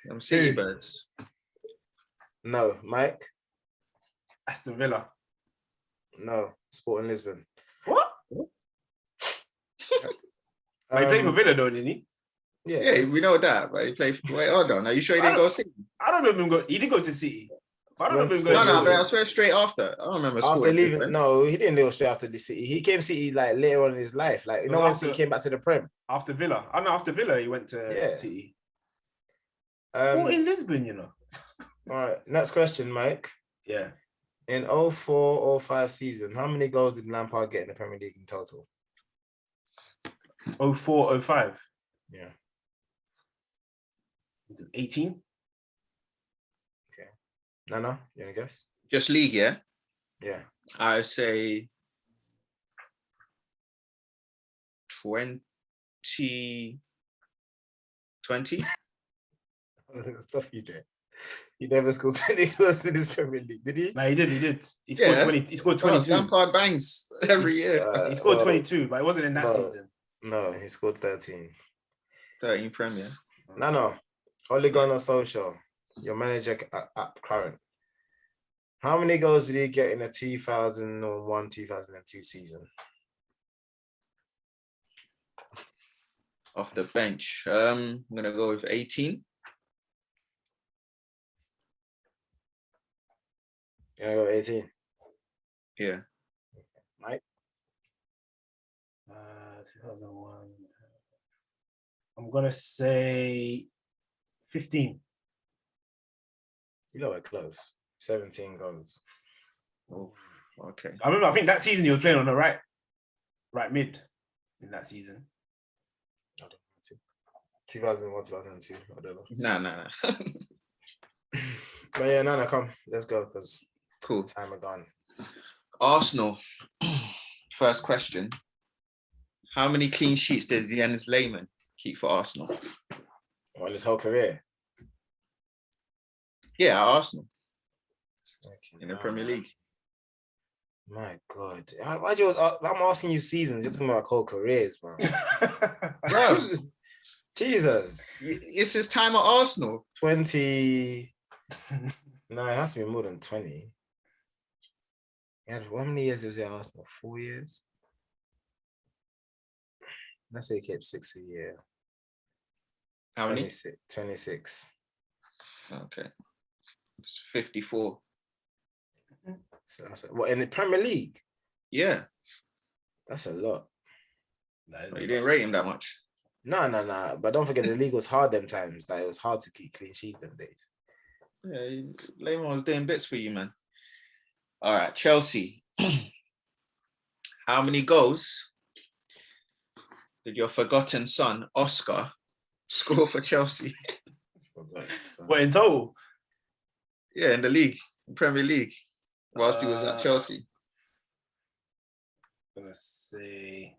Them City Birds. No. Mike? Aston Villa. No. Sporting Lisbon. What? He played for Villa though, didn't he? Yeah, we know that, but he played. Wait, hold on. Are you sure he didn't go City? I don't remember him go. He did go to City. I don't remember him No, going. but I swear straight after. I don't remember. After leaving, no, he didn't go straight after the City. He came City like later on in his life. Like you know when City came back to the Prem. After Villa, I know. After Villa, he went to City. Sporting Lisbon, you know. All right, next question, Mike. Yeah. In 04-05 season, how many goals did Lampard get in the Premier League in total? 04-05. Yeah. 18. Okay. No, you wanna guess? Just league, yeah? Yeah. I say 20. Stuff you did. He never scored 20 goals in his Premier League, did he? No, he did. He scored 20. He scored 22. Lampard bangs every year. He scored 22, but it wasn't in that season. No, he scored 13. 13 Premier. No. Ole Gunnar Solskjaer, your manager at current. How many goals did he get in the 2001-2002 season? Off the bench. I'm gonna go with 18. You're gonna go 18? Yeah. Mike? 2001. I'm gonna say 15. You know we're close. 17 goals. Oh, okay. I think that season he was playing on the right mid in that season. 2001, 2002. I don't know. Nah. But yeah, Nana, come. Let's go because Cool. time are gone. Arsenal. First question. How many clean sheets did Jens Lehmann keep for Arsenal? Well, his whole career. Yeah, at Arsenal Okay, in the Premier League. My God. Why do you always, I'm asking you seasons. You're talking about whole careers, bro. Bro, Jesus. it's his time at Arsenal. 20. No, it has to be more than 20. How many years was he at Arsenal? 4 years? Let's say he kept 6 a year. How many? 26. Okay. It's 54. So that's what in the Premier League? Yeah. That's a lot. You didn't rate him that much. No. But don't forget the league was hard them times. Like it was hard to keep clean sheets them days. Yeah, Lehmann was doing bits for you, man. All right, Chelsea. How many goals did your forgotten son, Oscar, score for Chelsea? What in total? Yeah, in the league, in Premier League, whilst he was at Chelsea. I'm gonna say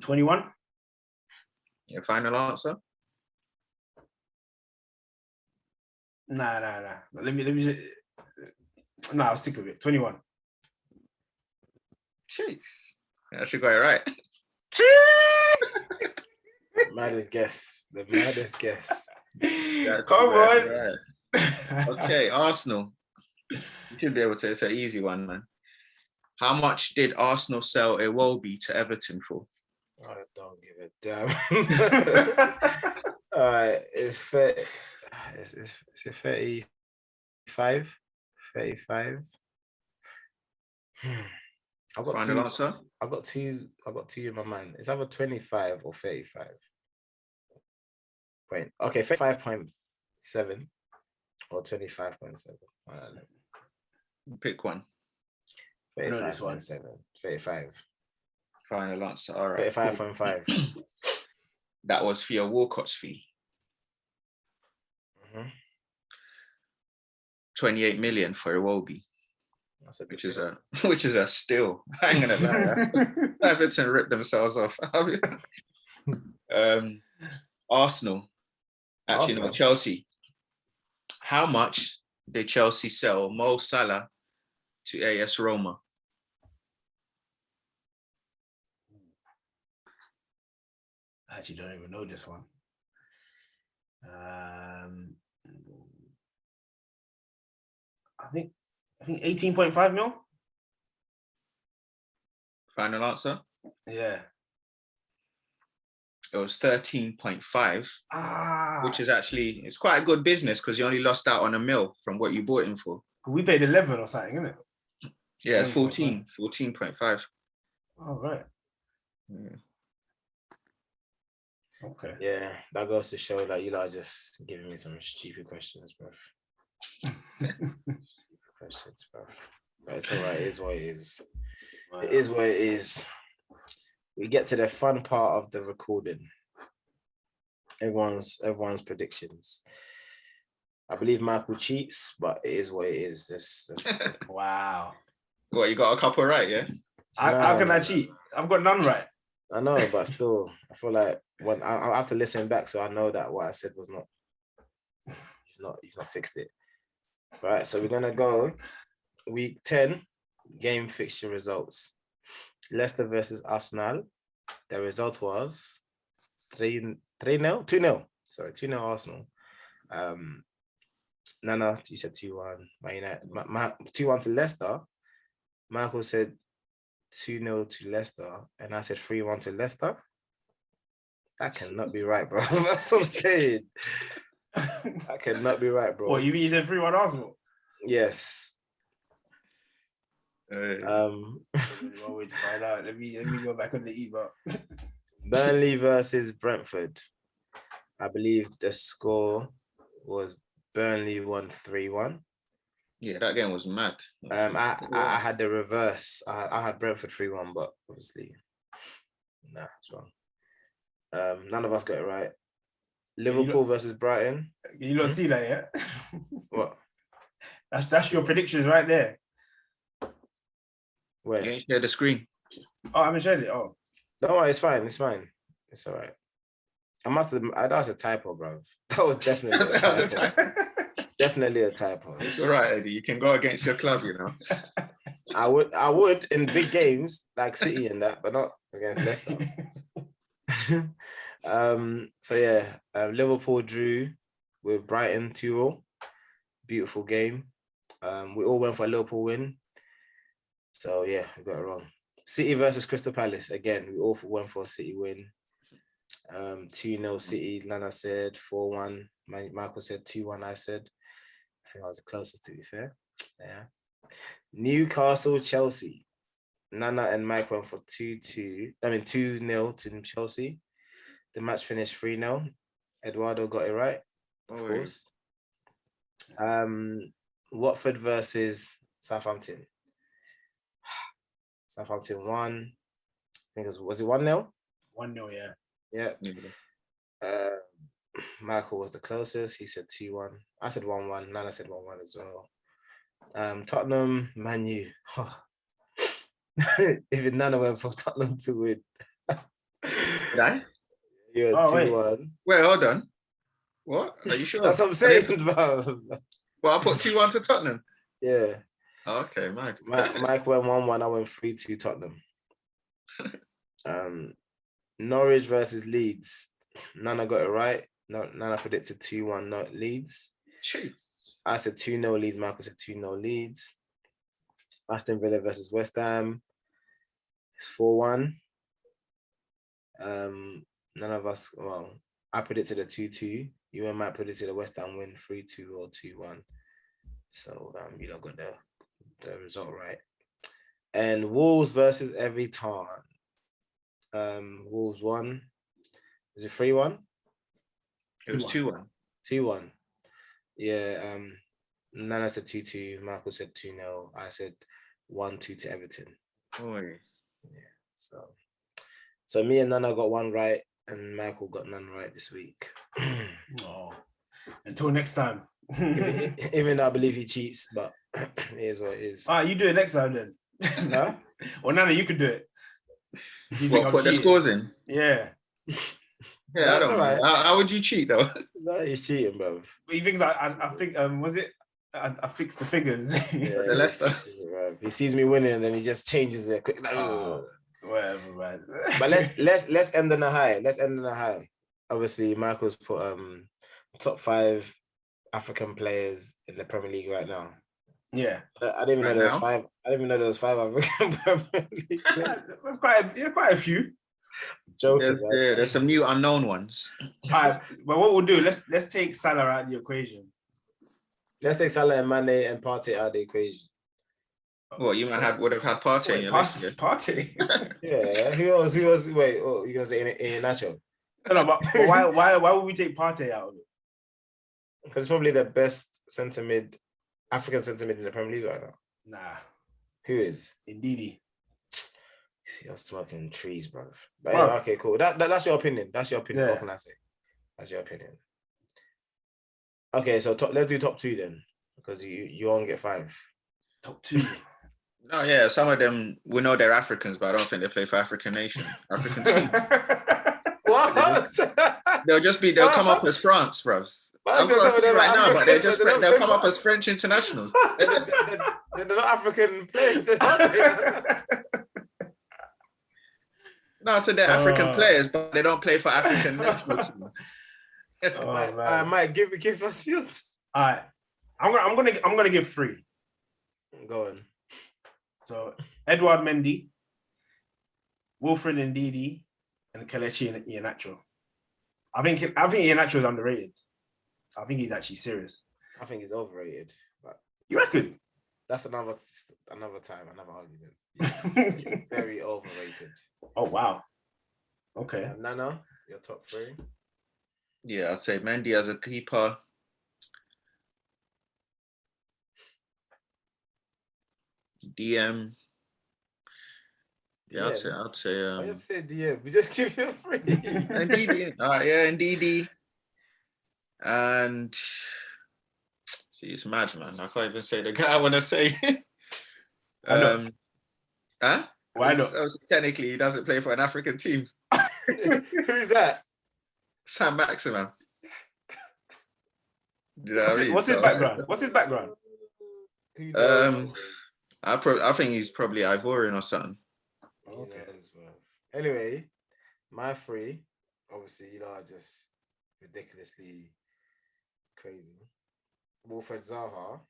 21. Your final answer? Nah. Let me. Nah, I'll stick with it. 21. Jeez. I should got it right. Maddest guess. The maddest guess. Come on. Right. Okay, Arsenal. You should be able to. It's an easy one, man. How much did Arsenal sell Iwobi to Everton for? I don't give a damn. All right, it's fair. It's a 35. 35. I've got Final answer? I've got two in my mind. It's either 25 or 35. Point. Okay, 35.7 or 25.7. I don't know. Pick one. 35.7. 35. Final answer. All right. 35.5. Cool. That was for your Walcott's fee. 28 million for Iwobi. Which is a steal. I'm gonna lie. Everton ripped themselves off. Arsenal. Actually, no, Chelsea. How much did Chelsea sell Mo Salah to AS Roma? I actually don't even know this one. I think 18.5 mil. Final answer? Yeah. It was 13.5, which is actually, it's quite a good business because you only lost out on $1 million from what you bought him for. We paid 11 or something, isn't it? Yeah, it's 14.5. All right. Yeah. Okay. Yeah, that goes to show that you lot are just giving me some stupid questions, bro. Questions, bro. But it's all right. It is what it is. Wow. It is what it is. We get to the fun part of the recording. Everyone's predictions. I believe Michael cheats, but it is what it is. This Wow. What, you got a couple right, yeah? How can I cheat? I've got none right. I know, but still, I feel like when I have to listen back, so I know that what I said was not. You've not fixed it. Right, so we're gonna go week 10 game fixture results. Leicester versus Arsenal. The result was 2-0. Sorry, 2-0 Arsenal. Nana, you said 2-1. Man United. 2-1 to Leicester. Michael said 2-0 to Leicester, and I said 3-1 to Leicester. That cannot be right, bro. That's what I'm saying. That cannot be right, bro. What, you mean you said 3-1 Arsenal? Yes. Wait to find out. Let me go back on the email. Burnley versus Brentford. I believe the score was Burnley 3-1. Yeah, that game was mad. I had the reverse. I had Brentford 3-1, but obviously Nah, it's wrong. None of us got it right. Liverpool versus Brighton. You don't see that, yeah? What? That's your predictions right there. Where? You ain't share the screen. Oh, I haven't shared it. Oh. Don't worry, it's fine. It's fine. It's all right. That was a typo, bro. That was definitely a typo. Definitely a typo. It's all right, Eddie. You can go against your club, you know. I would in big games like City and that, but not against Leicester. So yeah, Liverpool drew with Brighton 2-0. Beautiful game. We all went for a Liverpool win. So yeah, we got it wrong. City versus Crystal Palace. Again, we all went for a City win. 2-0 City. Lana said 4-1. Michael said 2-1. I said. I think I was the closest, to be fair. Yeah. Newcastle Chelsea. Nana and Mike went for 2-0 to Chelsea. The match finished 3-0. Eduardo got it right, of course. Watford versus Southampton. Southampton won. I think was it 1-0? 1-0, yeah. Yeah. Michael was the closest. He said 2-1. I said 1-1. Nana said 1-1 as well. Tottenham, Man U. Even Nana went for Tottenham to win. Did I? You're 2-1. Wait, hold on. What? Are you sure? That's what I'm saying, bro. Well, I put 2-1 to Tottenham. Yeah. Oh, okay, Mike. Mike went 1-1. I went 3-2 Tottenham. Norwich versus Leeds. Nana got it right. Nana predicted 2-1 not Leeds. Shoot. I said 2-0 Leeds. Michael said 2-0 Leeds. Aston Villa versus West Ham. It's 4-1. None of us, well, I predicted a 2-2. You and Mike predicted a West Ham win 3-2 or 2-1. So you don't got the result right. And Wolves versus Everton. Wolves won. Was it 3-1? It was 2-1. 2-1. Yeah. Nana said 2-2. Michael said 2-0. I said 1-2 to Everton. Boy. Yeah. So me and Nana got one right, and Michael got none right this week. Oh. Until next time. Even though I believe he cheats, but it is what it is. All right, you do it next time then. No? Well, Nana, you could do it. What, put the scores in? Yeah. Yeah, That's I don't all right. know. How would you cheat, though? No, he's cheating, bro. But he thinks I think, was it? I fixed the figures. Yeah, The Leicester. he sees me winning and then he just changes it quick. Whatever, man. But let's end on a high. Let's end on a high. Obviously, Michael's put top 5 African players in the Premier League right now. Yeah. I didn't even know there was 5. I didn't even know there was 5 African Premier League players. There's quite a few. Joking, There's some new unknown ones. All right, but what we'll do, let's take Salah out of the equation. Let's take Salah and Mane and Partey out of the equation. What, you would have had Partey in your list? Partey. Yeah. Who else? Wait, oh, you're gonna say in Nacho? No, but why would we take Partey out of it? Because it's probably the best African centre mid in the Premier League right now. Nah. Who is? Indeedy. You're smoking trees, bro. But anyway, okay, cool. That's your opinion. That's your opinion. Yeah. What can I say? That's your opinion. Okay, so let's do top 2 then, because you won't get 5. Top 2. No, yeah, some of them, we know they're Africans, but I don't think they play for African team. What? They'll come up as France, bros. I'm going right now, but they'll come up as French internationals. They're not African players. No, so they're African players, but they don't play for African national team. Mike, give us your. All right, I'm gonna give 3. Go on. So Edouard Mendy, Wilfred Ndidi, and Kelechi Iheanacho. I think Iheanacho is underrated. I think he's actually serious. I think he's overrated. But You reckon? that's another time, another argument. He's very overrated. Oh wow. Okay. Nana, your top 3. Yeah, I'd say Mendy as a keeper. Yeah, I'd say. I just said DM. We just give you a free. Ndidi. All right, yeah, Ndidi. And she's mad, man. I can't even say the guy I want to say. I know. Huh? Why not? Technically, he doesn't play for an African team. Who's that? Sam Maximan. You know what I mean? What's his background? What's his background? Who knows? I think he's probably Ivorian or something. Okay. Anyway, my three, obviously, are just ridiculously crazy. Wilfred Zaha.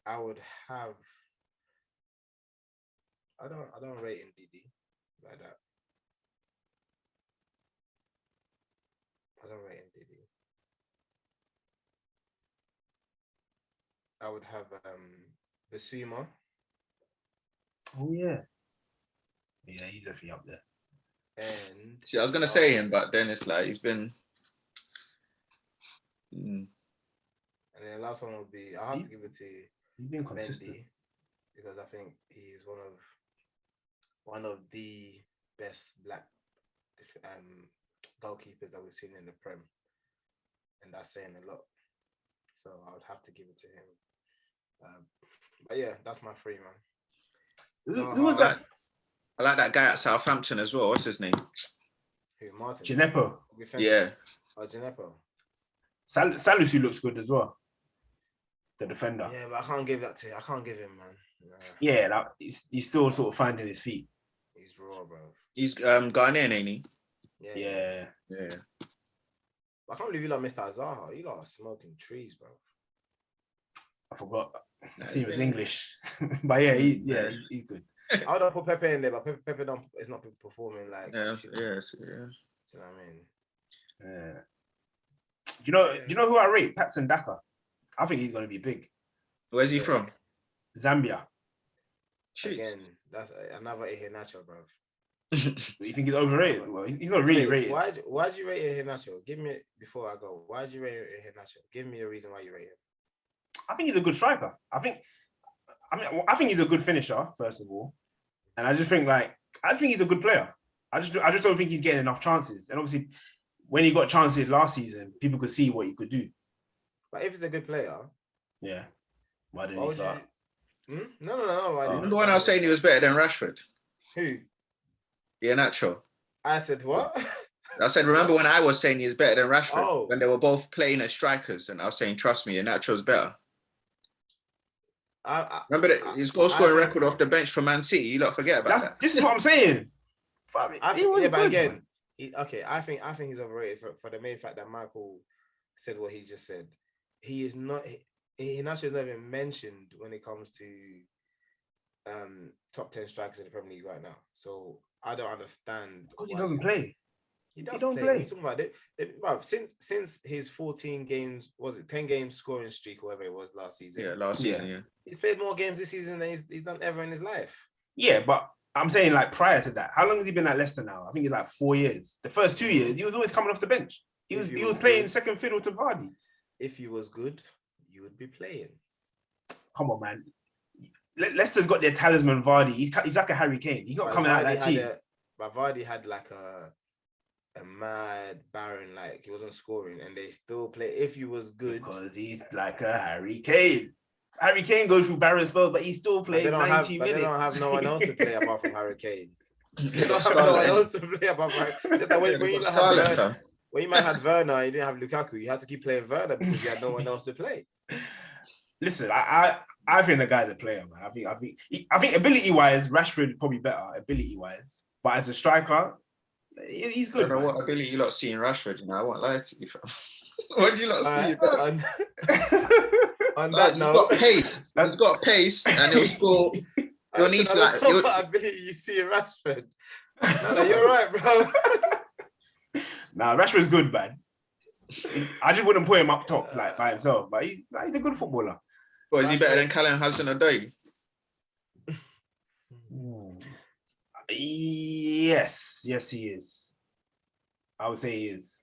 I would have. I don't rate Ndidi like that. I don't rate Ndidi. I would have Basuma. Oh yeah. Yeah, he's definitely up there. And See, I was gonna say him, but then it's like he's been. And then the last one would be I have to give it to He's been consistent Mendy, because I think he's one of the best black goalkeepers that we've seen in the Prem, and that's saying a lot. So I would have to give it to him. But yeah, that's my three, man. Who was that? I like that guy at Southampton as well. What's his name? Who, Martin? Gineppo. Yeah. Oh, Gineppo. Salisu looks good as well. The defender. Yeah, but I can't give him, man. Nah. Yeah, he's still sort of finding his feet. He's raw, bro. He's Ghanaian, ain't he? Yeah. Yeah. I can't believe you lot missed that Zaha. You lot are smoking trees, bro. I forgot. I see him as English. But yeah, he's good. I would have put Pepe in there, but Pepe is not performing like. Yeah. Do you know what I mean? Yeah. Do you know who I rate? Patson Daka. I think he's going to be big. Where's he from? Zambia. Jeez. Again, that's another Iheanacho, bro. You think he's overrated? Well, he's not really rated. Why'd you rate Iheanacho? Give me, before I go, why'd you rate Iheanacho? Give me a reason why you rate him. I think he's a good striker. I think he's a good finisher, first of all. And I just think he's a good player. I just don't think he's getting enough chances. And obviously, when he got chances last season, people could see what he could do. But if he's a good player, yeah, why didn't he start? No. Remember when I was saying he was better than Rashford? Who? Iheanacho. I said what? I said, remember when I was saying he was better than Rashford when they were both playing as strikers, and I was saying, trust me, Iheanacho's better. Remember that his goal scoring record off the bench for Man City? You don't forget about that. This is what I'm saying. I think he's overrated for the main fact that Michael said what he just said. He is not. Iheanacho is not even mentioned when it comes to top 10 strikers in the Premier League right now. So I don't understand because he doesn't play. He doesn't play. What are you talking about? Since his 14 games, 10 games scoring streak, or whatever it was last season. Yeah, last season. Yeah. He's played more games this season than he's done ever in his life. Yeah, but I'm saying like prior to that, how long has he been at Leicester now? I think it's like 4 years. The first 2 years, he was always coming off the bench. He was playing second fiddle to Vardy. If he was good, you would be playing. Come on, man. Leicester's got their talisman Vardy. He's like a Harry Kane. He's not coming out that team. But Vardy had like a mad barren, like he wasn't scoring, and they still play. If he was good, because he's like a Harry Kane. Harry Kane goes through barren spells, but he still plays 90 minutes. They don't have no one else to play apart from Harry Kane. They don't have no one else to play apart from Harry. Just like when you might have Werner, you didn't have Lukaku. You had to keep playing Werner because you had no one else to play. Listen, I think the guy's a player, man. I think ability-wise, Rashford is probably better ability-wise, but as a striker, he's good. I don't know what ability you lot see in Rashford. I won't lie to you. What do you lot see? On that note, he's got pace, and he'll score. You'll need what ability you see in Rashford. No, you're right, bro. Nah, Rashford's good, man. I just wouldn't put him up top like by himself, but he's a good footballer. Well, is he better than Callum Hudson-Odoi? Yes, he is. I would say he is.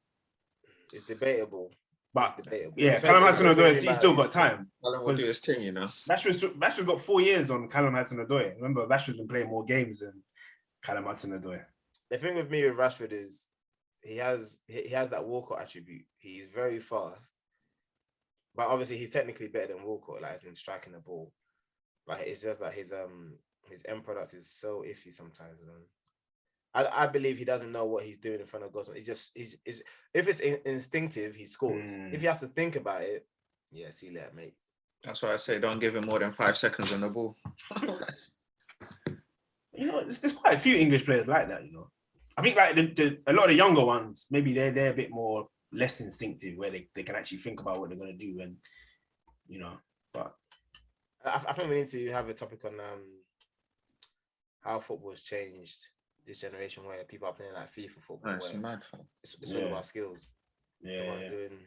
It's debatable. But It's debatable. yeah, Depends Callum on Hudson-Odoi, who's he's still got thinking about time. Callum will do his thing, you know. Rashford's got 4 years on Callum Hudson-Odoi. Remember, Rashford's been playing more games than Callum Hudson-Odoi. The thing with me with Rashford is he has that Walcott attribute. He's very fast, but obviously he's technically better than Walcott, like in striking the ball. But it's just that his end product is so iffy sometimes. I believe he doesn't know what he's doing in front of goals. He's if it's instinctive, he scores. If he has to think about it, yeah, see you later, mate. That's why I say don't give him more than 5 seconds on the ball. You know, there's quite a few English players like that. You know, I think like a lot of the younger ones, maybe they're a bit more less instinctive, where they can actually think about what they're gonna do, and you know. But I think we need to have a topic on how football's changed this generation, where people are playing like FIFA football. It's mad. It's all about skills. Everyone's doing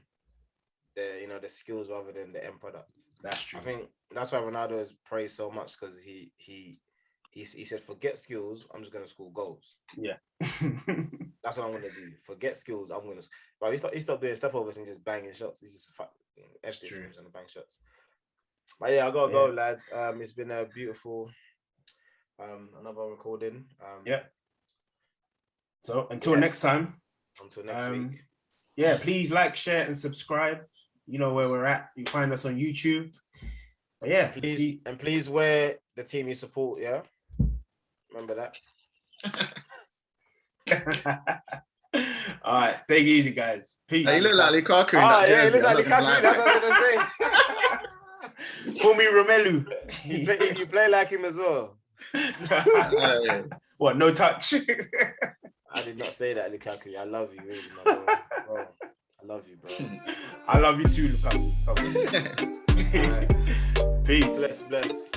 the skills rather than the end product. That's true. I think that's why Ronaldo is praised so much, because he said, forget skills, I'm just gonna score goals. Yeah. That's what I'm gonna do. Forget skills, I'm gonna. But he stopped doing step overs and just banging shots. He's just empty skills and bang shots. But yeah, I gotta go, lads. It's been a beautiful another recording. Yeah. So until next time. Until next week. Yeah, please like, share, and subscribe. You know where we're at. You find us on YouTube. But yeah, please wear the team you support. Yeah, remember that. All right, take it easy, guys. Peace. Hey, you look like Lukaku. Yeah, he looks like Lukaku. That's what I was gonna say. Call me Romelu. You play like him as well. What? No touch. I did not say that, Lukaku. I love you, really, my bro. I love you, bro. I love you too, Lukaku. Right. Peace. Bless.